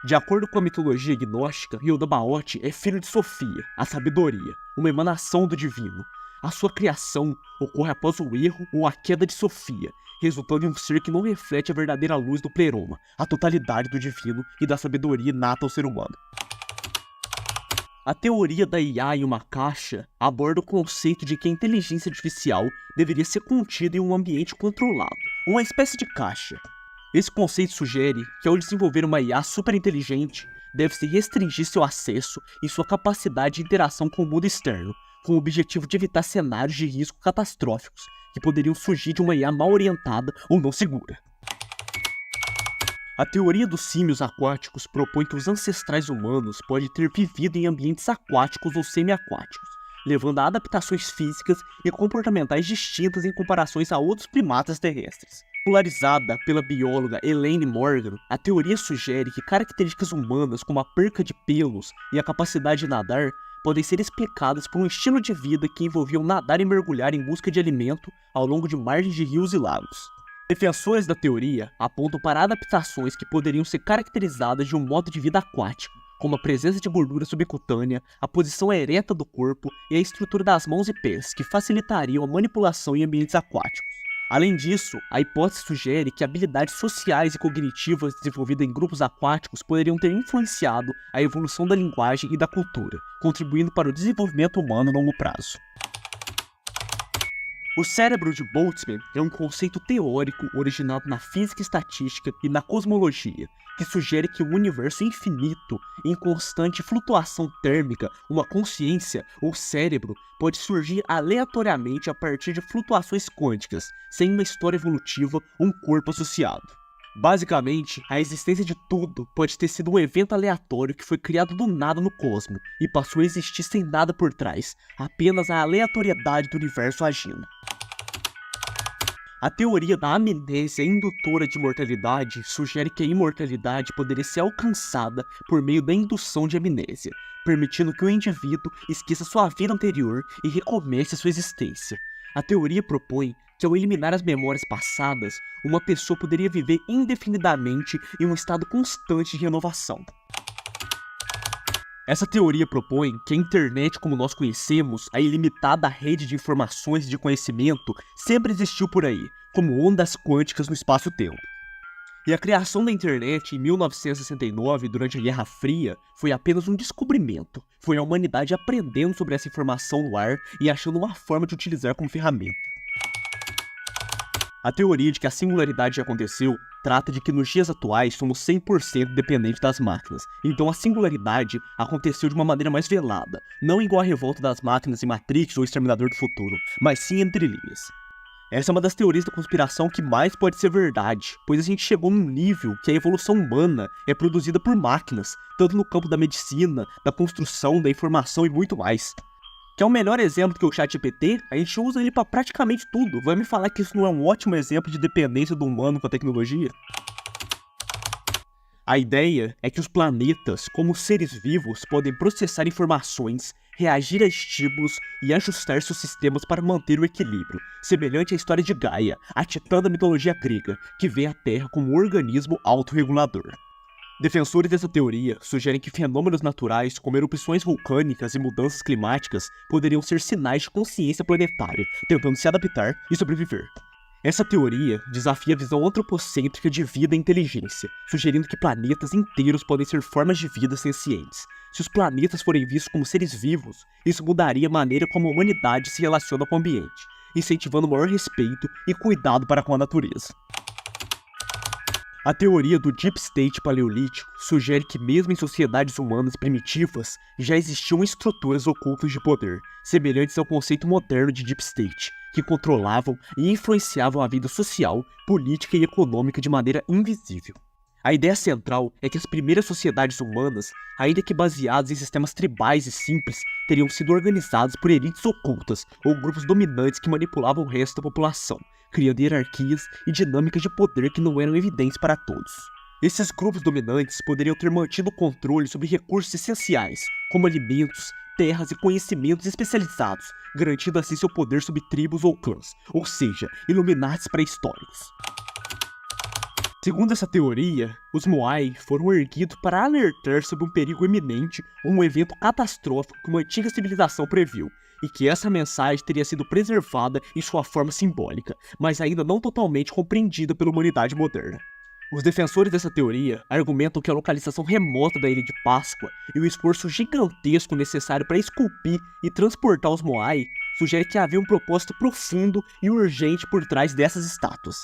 De acordo com a mitologia gnóstica, Yaldabaoth é filho de Sofia, a sabedoria, uma emanação do divino. A sua criação ocorre após o erro ou a queda de Sofia, resultando em um ser que não reflete a verdadeira luz do pleroma, a totalidade do divino e da sabedoria inata ao ser humano. A teoria da IA em uma caixa aborda o conceito de que a inteligência artificial deveria ser contida em um ambiente controlado, uma espécie de caixa. Esse conceito sugere que ao desenvolver uma IA superinteligente, deve-se restringir seu acesso e sua capacidade de interação com o mundo externo, com o objetivo de evitar cenários de risco catastróficos que poderiam surgir de uma IA mal orientada ou não segura. A teoria dos símios aquáticos propõe que os ancestrais humanos podem ter vivido em ambientes aquáticos ou semi-aquáticos, levando a adaptações físicas e comportamentais distintas em comparações a outros primatas terrestres. Popularizada pela bióloga Elaine Morgan, a teoria sugere que características humanas como a perca de pelos e a capacidade de nadar podem ser explicadas por um estilo de vida que envolvia nadar e mergulhar em busca de alimento ao longo de margens de rios e lagos. Defensores da teoria apontam para adaptações que poderiam ser caracterizadas de um modo de vida aquático, como a presença de gordura subcutânea, a posição ereta do corpo e a estrutura das mãos e pés, que facilitariam a manipulação em ambientes aquáticos. Além disso, a hipótese sugere que habilidades sociais e cognitivas desenvolvidas em grupos aquáticos poderiam ter influenciado a evolução da linguagem e da cultura, contribuindo para o desenvolvimento humano a longo prazo. O cérebro de Boltzmann é um conceito teórico originado na física estatística e na cosmologia, que sugere que o universo infinito, em constante flutuação térmica, uma consciência ou cérebro, pode surgir aleatoriamente a partir de flutuações quânticas, sem uma história evolutiva ou um corpo associado. Basicamente, a existência de tudo pode ter sido um evento aleatório que foi criado do nada no cosmos e passou a existir sem nada por trás, apenas a aleatoriedade do universo agindo. A teoria da amnésia indutora de imortalidade sugere que a imortalidade poderia ser alcançada por meio da indução de amnésia, permitindo que o indivíduo esqueça sua vida anterior e recomece sua existência. A teoria propõe que ao eliminar as memórias passadas, uma pessoa poderia viver indefinidamente em um estado constante de renovação. Essa teoria propõe que a internet como nós conhecemos, a ilimitada rede de informações e de conhecimento, sempre existiu por aí, como ondas quânticas no espaço-tempo. E a criação da internet em 1969, durante a Guerra Fria, foi apenas um descobrimento. Foi a humanidade aprendendo sobre essa informação no ar e achando uma forma de utilizar como ferramenta. A teoria de que a singularidade já aconteceu trata de que nos dias atuais somos 100% dependentes das máquinas, então a singularidade aconteceu de uma maneira mais velada, não igual a revolta das máquinas em Matrix ou Exterminador do Futuro, mas sim entre linhas. Essa é uma das teorias da conspiração que mais pode ser verdade, pois a gente chegou num nível que a evolução humana é produzida por máquinas, tanto no campo da medicina, da construção, da informação e muito mais. Que é o melhor exemplo que o ChatGPT, a gente usa ele para praticamente tudo. Vai me falar que isso não é um ótimo exemplo de dependência do humano com a tecnologia? A ideia é que os planetas, como seres vivos, podem processar informações, reagir a estímulos e ajustar seus sistemas para manter o equilíbrio, semelhante à história de Gaia, a titã da mitologia grega, que vê a Terra como um organismo autorregulador. Defensores dessa teoria sugerem que fenômenos naturais, como erupções vulcânicas e mudanças climáticas, poderiam ser sinais de consciência planetária, tentando se adaptar e sobreviver. Essa teoria desafia a visão antropocêntrica de vida e inteligência, sugerindo que planetas inteiros podem ser formas de vida sencientes. Se os planetas forem vistos como seres vivos, isso mudaria a maneira como a humanidade se relaciona com o ambiente, incentivando maior respeito e cuidado para com a natureza. A teoria do Deep State paleolítico sugere que mesmo em sociedades humanas primitivas, já existiam estruturas ocultas de poder, semelhantes ao conceito moderno de Deep State, que controlavam e influenciavam a vida social, política e econômica de maneira invisível. A ideia central é que as primeiras sociedades humanas, ainda que baseadas em sistemas tribais e simples, teriam sido organizadas por elites ocultas ou grupos dominantes que manipulavam o resto da população, criando hierarquias e dinâmicas de poder que não eram evidentes para todos. Esses grupos dominantes poderiam ter mantido o controle sobre recursos essenciais, como alimentos, terras e conhecimentos especializados, garantindo assim seu poder sobre tribos ou clãs, ou seja, Illuminatis pré-históricos. Segundo essa teoria, os Moai foram erguidos para alertar sobre um perigo iminente ou um evento catastrófico que uma antiga civilização previu, e que essa mensagem teria sido preservada em sua forma simbólica, mas ainda não totalmente compreendida pela humanidade moderna. Os defensores dessa teoria argumentam que a localização remota da Ilha de Páscoa e o esforço gigantesco necessário para esculpir e transportar os Moai sugere que havia um propósito profundo e urgente por trás dessas estátuas.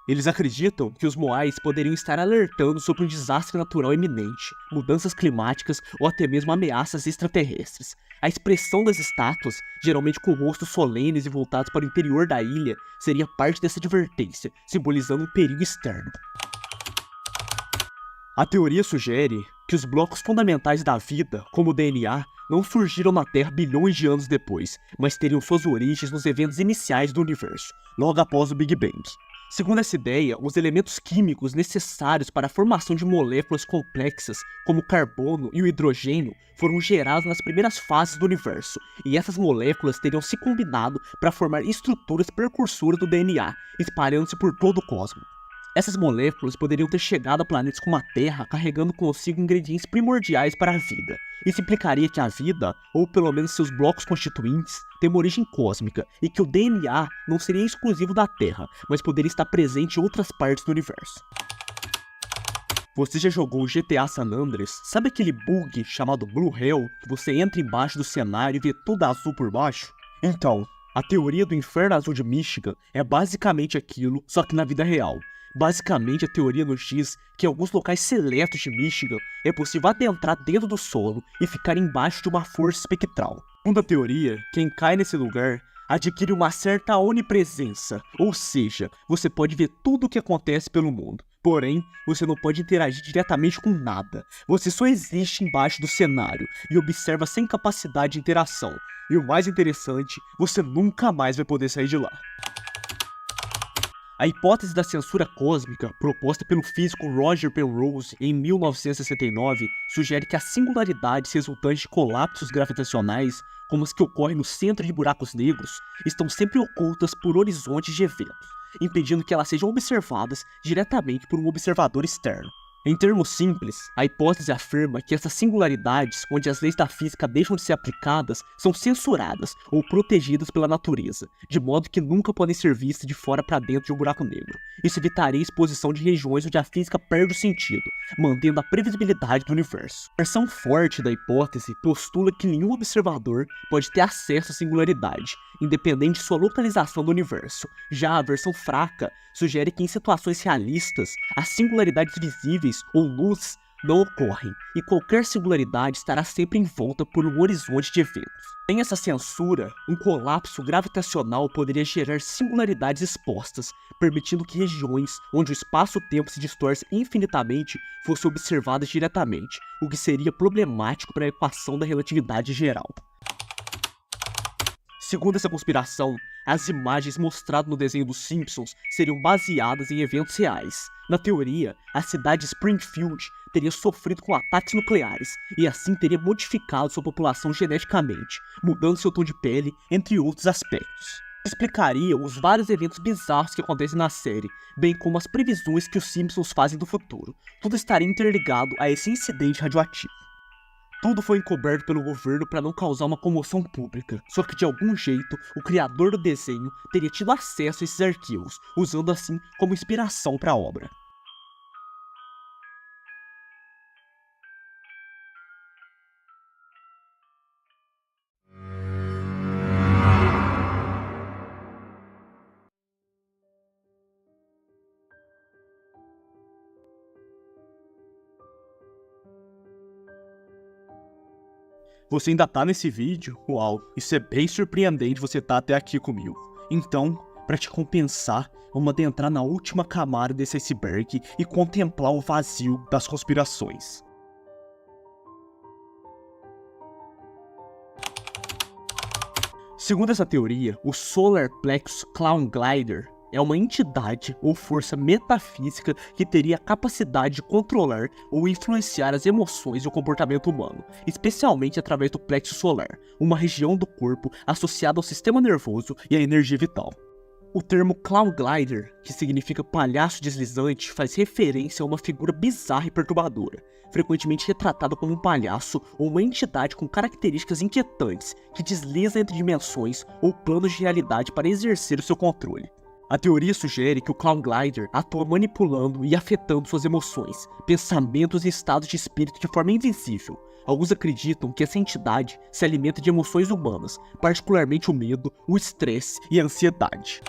Eles acreditam que os Moais poderiam estar alertando sobre um desastre natural iminente, mudanças climáticas ou até mesmo ameaças extraterrestres. A expressão das estátuas, geralmente com rostos solenes e voltados para o interior da ilha, seria parte dessa advertência, simbolizando um perigo externo. A teoria sugere que os blocos fundamentais da vida, como o DNA, não surgiram na Terra bilhões de anos depois, mas teriam suas origens nos eventos iniciais do universo, logo após o Big Bang. Segundo essa ideia, os elementos químicos necessários para a formação de moléculas complexas, como o carbono e o hidrogênio, foram gerados nas primeiras fases do universo, e essas moléculas teriam se combinado para formar estruturas precursoras do DNA, espalhando-se por todo o cosmos. Essas moléculas poderiam ter chegado a planetas como a Terra carregando consigo ingredientes primordiais para a vida. Isso implicaria que a vida, ou pelo menos seus blocos constituintes, tem uma origem cósmica e que o DNA não seria exclusivo da Terra, mas poderia estar presente em outras partes do universo. Você já jogou o GTA San Andreas? Sabe aquele bug chamado Blue Hell, que você entra embaixo do cenário e vê tudo azul por baixo? Então, a teoria do Inferno Azul de Michigan é basicamente aquilo, só que na vida real. Basicamente, a teoria nos diz que em alguns locais seletos de Michigan é possível adentrar dentro do solo e ficar embaixo de uma força espectral. Segundo a teoria, quem cai nesse lugar adquire uma certa onipresença, ou seja, você pode ver tudo o que acontece pelo mundo. Porém, você não pode interagir diretamente com nada. Você só existe embaixo do cenário e observa sem capacidade de interação. E o mais interessante, você nunca mais vai poder sair de lá. A hipótese da censura cósmica, proposta pelo físico Roger Penrose em 1969, sugere que as singularidades resultantes de colapsos gravitacionais, como as que ocorrem no centro de buracos negros, estão sempre ocultas por horizontes de eventos, impedindo que elas sejam observadas diretamente por um observador externo. Em termos simples, a hipótese afirma que essas singularidades, onde as leis da física deixam de ser aplicadas, são censuradas ou protegidas pela natureza, de modo que nunca podem ser vistas de fora para dentro de um buraco negro. Isso evitaria a exposição de regiões onde a física perde o sentido, mantendo a previsibilidade do universo. A versão forte da hipótese postula que nenhum observador pode ter acesso à singularidade, independente de sua localização do universo. Já a versão fraca sugere que em situações realistas, as singularidades visíveis ou luz não ocorrem, e qualquer singularidade estará sempre envolta por um horizonte de eventos. Sem essa censura, um colapso gravitacional poderia gerar singularidades expostas, permitindo que regiões onde o espaço-tempo se distorce infinitamente fossem observadas diretamente, o que seria problemático para a equação da relatividade geral. Segundo essa conspiração, as imagens mostradas no desenho dos Simpsons seriam baseadas em eventos reais. Na teoria, a cidade de Springfield teria sofrido com ataques nucleares e assim teria modificado sua população geneticamente, mudando seu tom de pele, entre outros aspectos. Explicaria os vários eventos bizarros que acontecem na série, bem como as previsões que os Simpsons fazem do futuro. Tudo estaria interligado a esse incidente radioativo. Tudo foi encoberto pelo governo para não causar uma comoção pública, só que de algum jeito o criador do desenho teria tido acesso a esses arquivos, usando assim como inspiração para a obra. Você ainda tá nesse vídeo? Uau, isso é bem surpreendente você tá até aqui comigo. Então, para te compensar, vamos adentrar na última camada desse iceberg e contemplar o vazio das conspirações. Segundo essa teoria, o Solar Plexus Cloud Glider é uma entidade ou força metafísica que teria a capacidade de controlar ou influenciar as emoções e o comportamento humano, especialmente através do plexo solar, uma região do corpo associada ao sistema nervoso e à energia vital. O termo Cloud Glider, que significa palhaço deslizante, faz referência a uma figura bizarra e perturbadora, frequentemente retratada como um palhaço ou uma entidade com características inquietantes que desliza entre dimensões ou planos de realidade para exercer o seu controle. A teoria sugere que o Cloud Glider atua manipulando e afetando suas emoções, pensamentos e estados de espírito de forma invisível. Alguns acreditam que essa entidade se alimenta de emoções humanas, particularmente o medo, o estresse e a ansiedade.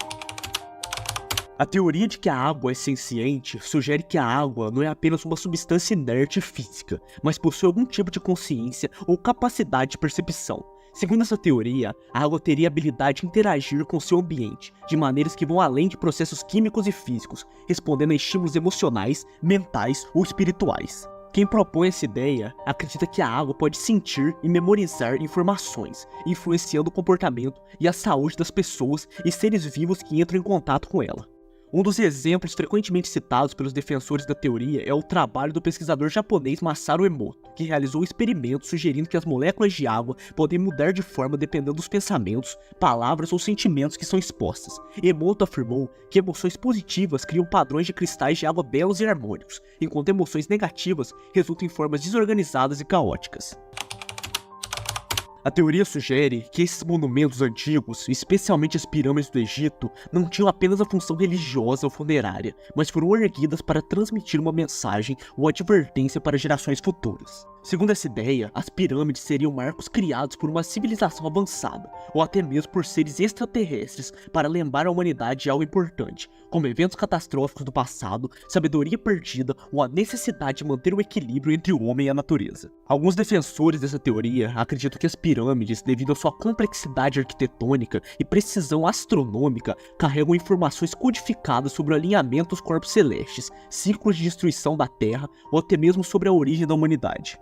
A teoria de que a água é senciente sugere que a água não é apenas uma substância inerte física, mas possui algum tipo de consciência ou capacidade de percepção. Segundo essa teoria, a água teria a habilidade de interagir com seu ambiente, de maneiras que vão além de processos químicos e físicos, respondendo a estímulos emocionais, mentais ou espirituais. Quem propõe essa ideia acredita que a água pode sentir e memorizar informações, influenciando o comportamento e a saúde das pessoas e seres vivos que entram em contato com ela. Um dos exemplos frequentemente citados pelos defensores da teoria é o trabalho do pesquisador japonês Masaru Emoto, que realizou experimentos sugerindo que as moléculas de água podem mudar de forma dependendo dos pensamentos, palavras ou sentimentos que são expostas. Emoto afirmou que emoções positivas criam padrões de cristais de água belos e harmônicos, enquanto emoções negativas resultam em formas desorganizadas e caóticas. A teoria sugere que esses monumentos antigos, especialmente as pirâmides do Egito, não tinham apenas a função religiosa ou funerária, mas foram erguidas para transmitir uma mensagem ou advertência para gerações futuras. Segundo essa ideia, as pirâmides seriam marcos criados por uma civilização avançada, ou até mesmo por seres extraterrestres, para lembrar a humanidade de algo importante, como eventos catastróficos do passado, sabedoria perdida ou a necessidade de manter o equilíbrio entre o homem e a natureza. Alguns defensores dessa teoria acreditam que as pirâmides, devido à sua complexidade arquitetônica e precisão astronômica, carregam informações codificadas sobre o alinhamento dos corpos celestes, ciclos de destruição da Terra ou até mesmo sobre a origem da humanidade.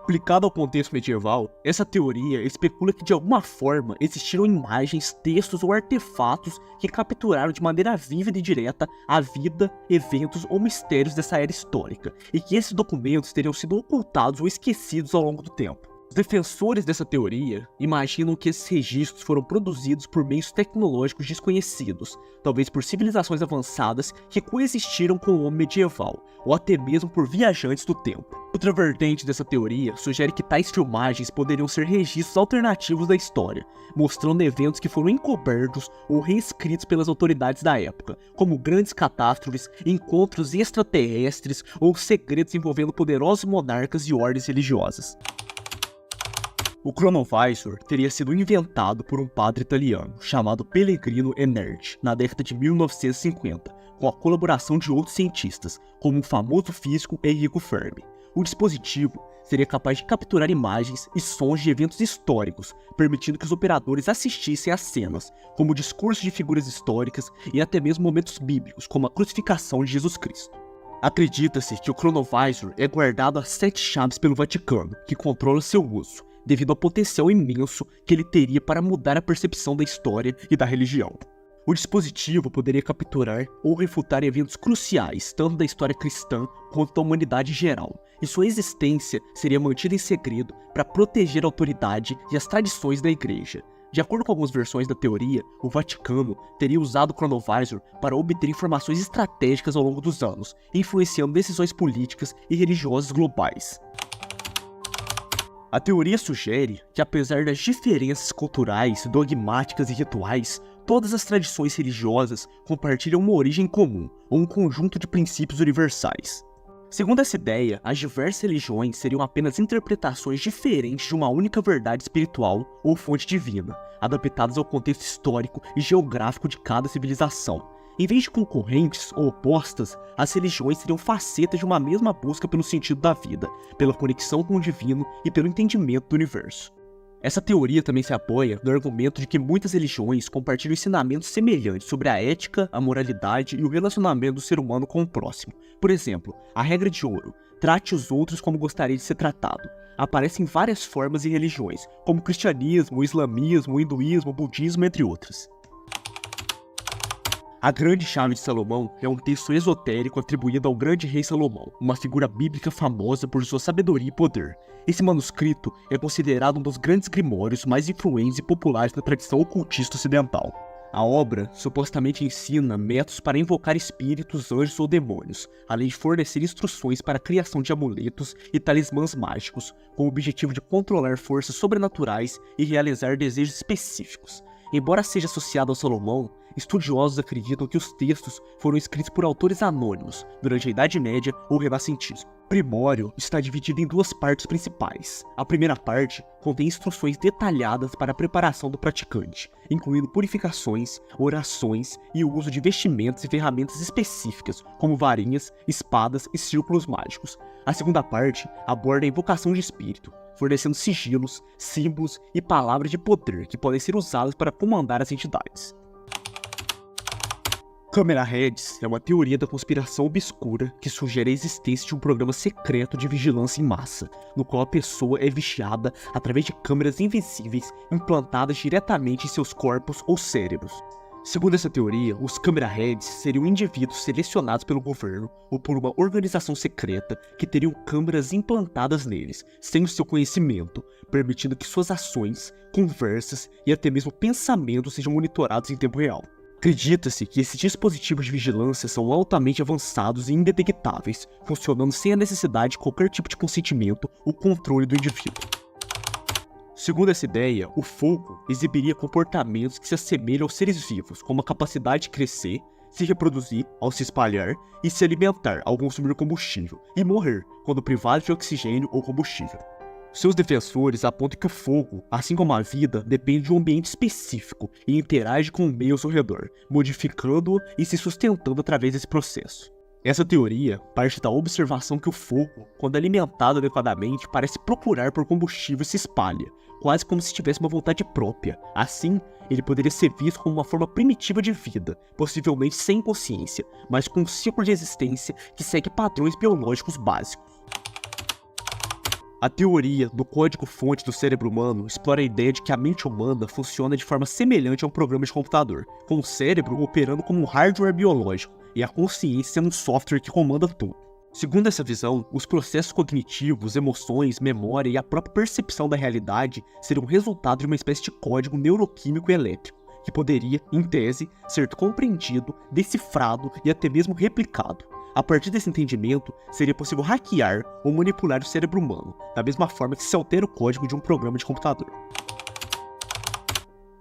Aplicado ao contexto medieval, essa teoria especula que de alguma forma existiram imagens, textos ou artefatos que capturaram de maneira vívida e direta a vida, eventos ou mistérios dessa era histórica, e que esses documentos teriam sido ocultados ou esquecidos ao longo do tempo. Os defensores dessa teoria imaginam que esses registros foram produzidos por meios tecnológicos desconhecidos, talvez por civilizações avançadas que coexistiram com o homem medieval, ou até mesmo por viajantes do tempo. Outra vertente dessa teoria sugere que tais filmagens poderiam ser registros alternativos da história, mostrando eventos que foram encobertos ou reescritos pelas autoridades da época, como grandes catástrofes, encontros extraterrestres ou segredos envolvendo poderosos monarcas e ordens religiosas. O Chronovisor teria sido inventado por um padre italiano chamado Pellegrino Ennergi na década de 1950, com a colaboração de outros cientistas, como o famoso físico Enrico Fermi. O dispositivo seria capaz de capturar imagens e sons de eventos históricos, permitindo que os operadores assistissem às cenas, como discursos de figuras históricas e até mesmo momentos bíblicos, como a crucificação de Jesus Cristo. Acredita-se que o Chronovisor é guardado a 7 chaves pelo Vaticano, que controla seu uso, devido ao potencial imenso que ele teria para mudar a percepção da história e da religião. O dispositivo poderia capturar ou refutar eventos cruciais, tanto da história cristã quanto da humanidade em geral, e sua existência seria mantida em segredo para proteger a autoridade e as tradições da igreja. De acordo com algumas versões da teoria, o Vaticano teria usado o Chronovisor para obter informações estratégicas ao longo dos anos, influenciando decisões políticas e religiosas globais. A teoria sugere que, apesar das diferenças culturais, dogmáticas e rituais, todas as tradições religiosas compartilham uma origem comum, ou um conjunto de princípios universais. Segundo essa ideia, as diversas religiões seriam apenas interpretações diferentes de uma única verdade espiritual ou fonte divina, adaptadas ao contexto histórico e geográfico de cada civilização. Em vez de concorrentes ou opostas, as religiões seriam facetas de uma mesma busca pelo sentido da vida, pela conexão com o divino e pelo entendimento do universo. Essa teoria também se apoia no argumento de que muitas religiões compartilham ensinamentos semelhantes sobre a ética, a moralidade e o relacionamento do ser humano com o próximo. Por exemplo, a regra de ouro, trate os outros como gostaria de ser tratado, aparece em várias formas e religiões, como o cristianismo, o islamismo, o hinduísmo, o budismo, entre outras. A Grande Chave de Salomão é um texto esotérico atribuído ao grande rei Salomão, uma figura bíblica famosa por sua sabedoria e poder. Esse manuscrito é considerado um dos grandes grimórios mais influentes e populares na tradição ocultista ocidental. A obra supostamente ensina métodos para invocar espíritos, anjos ou demônios, além de fornecer instruções para a criação de amuletos e talismãs mágicos, com o objetivo de controlar forças sobrenaturais e realizar desejos específicos. Embora seja associado a Salomão, estudiosos acreditam que os textos foram escritos por autores anônimos durante a Idade Média ou Renascentismo. O Grimório está dividido em duas partes principais. A primeira parte contém instruções detalhadas para a preparação do praticante, incluindo purificações, orações e o uso de vestimentas e ferramentas específicas, como varinhas, espadas e círculos mágicos. A segunda parte aborda a invocação de espírito, fornecendo sigilos, símbolos e palavras de poder que podem ser usadas para comandar as entidades. Câmera Heads é uma teoria da conspiração obscura que sugere a existência de um programa secreto de vigilância em massa, no qual a pessoa é vigiada através de câmeras invisíveis implantadas diretamente em seus corpos ou cérebros. Segundo essa teoria, os Câmera Heads seriam indivíduos selecionados pelo governo ou por uma organização secreta que teriam câmeras implantadas neles, sem o seu conhecimento, permitindo que suas ações, conversas e até mesmo pensamentos sejam monitorados em tempo real. Acredita-se que esses dispositivos de vigilância são altamente avançados e indetectáveis, funcionando sem a necessidade de qualquer tipo de consentimento ou controle do indivíduo. Segundo essa ideia, o fogo exibiria comportamentos que se assemelham aos seres vivos, como a capacidade de crescer, se reproduzir ao se espalhar e se alimentar ao consumir combustível, e morrer quando privado de oxigênio ou combustível. Seus defensores apontam que o fogo, assim como a vida, depende de um ambiente específico e interage com o meio ao seu redor, modificando-o e se sustentando através desse processo. Essa teoria parte da observação que o fogo, quando alimentado adequadamente, parece procurar por combustível e se espalha, quase como se tivesse uma vontade própria. Assim, ele poderia ser visto como uma forma primitiva de vida, possivelmente sem consciência, mas com um ciclo de existência que segue padrões biológicos básicos. A teoria do código-fonte do cérebro humano explora a ideia de que a mente humana funciona de forma semelhante a um programa de computador, com o cérebro operando como um hardware biológico e a consciência sendo um software que comanda tudo. Segundo essa visão, os processos cognitivos, emoções, memória e a própria percepção da realidade seriam resultado de uma espécie de código neuroquímico e elétrico, que poderia, em tese, ser compreendido, decifrado e até mesmo replicado. A partir desse entendimento, seria possível hackear ou manipular o cérebro humano, da mesma forma que se altera o código de um programa de computador.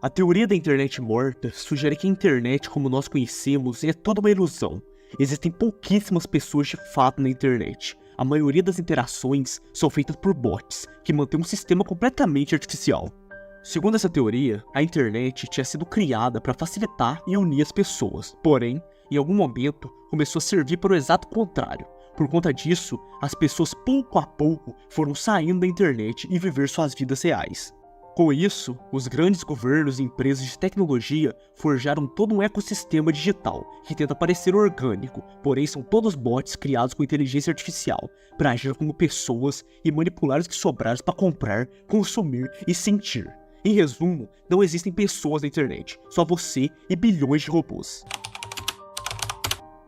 A teoria da internet morta sugere que a internet como nós conhecemos é toda uma ilusão. Existem pouquíssimas pessoas de fato na internet. A maioria das interações são feitas por bots, que mantêm um sistema completamente artificial. Segundo essa teoria, a internet tinha sido criada para facilitar e unir as pessoas, porém, em algum momento, começou a servir para o exato contrário. Por conta disso, as pessoas pouco a pouco foram saindo da internet e viver suas vidas reais. Com isso, os grandes governos e empresas de tecnologia forjaram todo um ecossistema digital que tenta parecer orgânico, porém são todos bots criados com inteligência artificial para agir como pessoas e manipular os que sobraram para comprar, consumir e sentir. Em resumo, não existem pessoas na internet, só você e bilhões de robôs.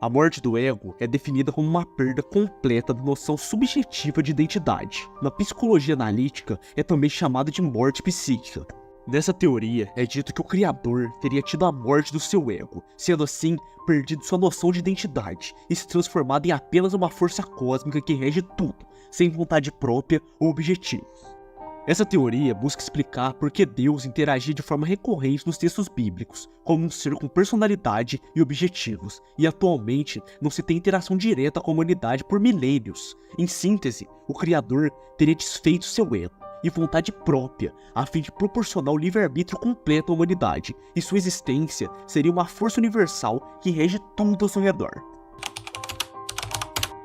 A morte do ego é definida como uma perda completa da noção subjetiva de identidade. Na psicologia analítica, é também chamada de morte psíquica. Nessa teoria, é dito que o Criador teria tido a morte do seu ego, sendo assim, perdido sua noção de identidade e se transformado em apenas uma força cósmica que rege tudo, sem vontade própria ou objetivos. Essa teoria busca explicar por que Deus interagia de forma recorrente nos textos bíblicos, como um ser com personalidade e objetivos, e atualmente não se tem interação direta com a humanidade por milênios. Em síntese, o Criador teria desfeito seu ego e vontade própria, a fim de proporcionar o livre-arbítrio completo à humanidade, e sua existência seria uma força universal que rege tudo ao seu redor.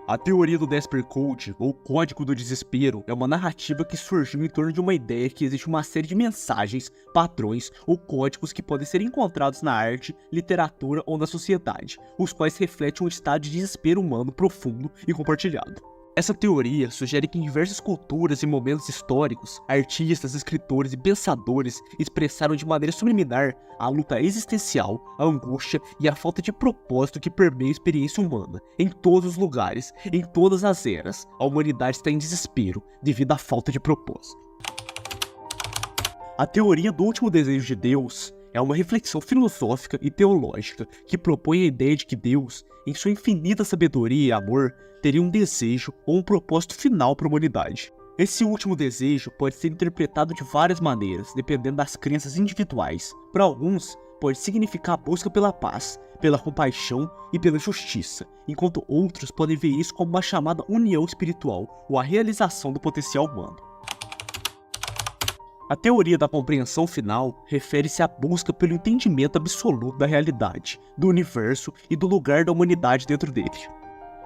A teoria do Desper Code, ou Código do Desespero, é uma narrativa que surgiu em torno de uma ideia que existe uma série de mensagens, padrões ou códigos que podem ser encontrados na arte, literatura ou na sociedade, os quais refletem um estado de desespero humano profundo e compartilhado. Essa teoria sugere que em diversas culturas e momentos históricos, artistas, escritores e pensadores expressaram de maneira subliminar a luta existencial, a angústia e a falta de propósito que permeia a experiência humana. Em todos os lugares, em todas as eras, a humanidade está em desespero devido à falta de propósito. A teoria do último desejo de Deus é uma reflexão filosófica e teológica que propõe a ideia de que Deus, em sua infinita sabedoria e amor, teria um desejo ou um propósito final para a humanidade. Esse último desejo pode ser interpretado de várias maneiras, dependendo das crenças individuais. Para alguns, pode significar a busca pela paz, pela compaixão e pela justiça, enquanto outros podem ver isso como uma chamada união espiritual ou a realização do potencial humano. A teoria da compreensão final refere-se à busca pelo entendimento absoluto da realidade, do universo e do lugar da humanidade dentro dele.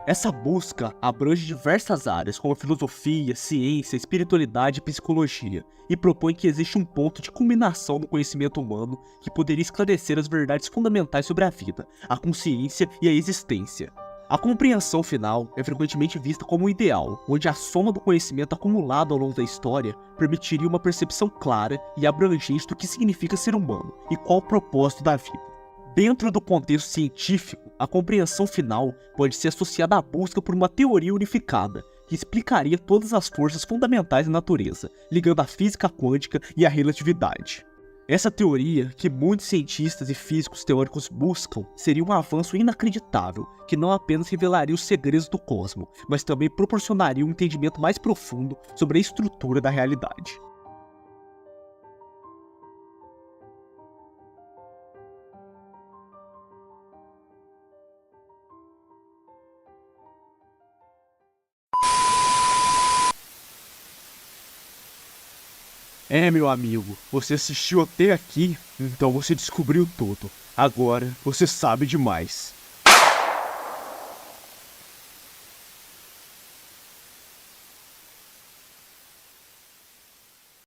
Essa busca abrange diversas áreas como filosofia, ciência, espiritualidade e psicologia, e propõe que existe um ponto de culminação do conhecimento humano que poderia esclarecer as verdades fundamentais sobre a vida, a consciência e a existência. A compreensão final é frequentemente vista como um ideal, onde a soma do conhecimento acumulado ao longo da história permitiria uma percepção clara e abrangente do que significa ser humano e qual o propósito da vida. Dentro do contexto científico, a compreensão final pode ser associada à busca por uma teoria unificada, que explicaria todas as forças fundamentais da natureza, ligando a física quântica e a relatividade. Essa teoria, que muitos cientistas e físicos teóricos buscam, seria um avanço inacreditável, que não apenas revelaria os segredos do cosmos, mas também proporcionaria um entendimento mais profundo sobre a estrutura da realidade. Meu amigo, você assistiu até aqui, então você descobriu tudo. Agora você sabe demais.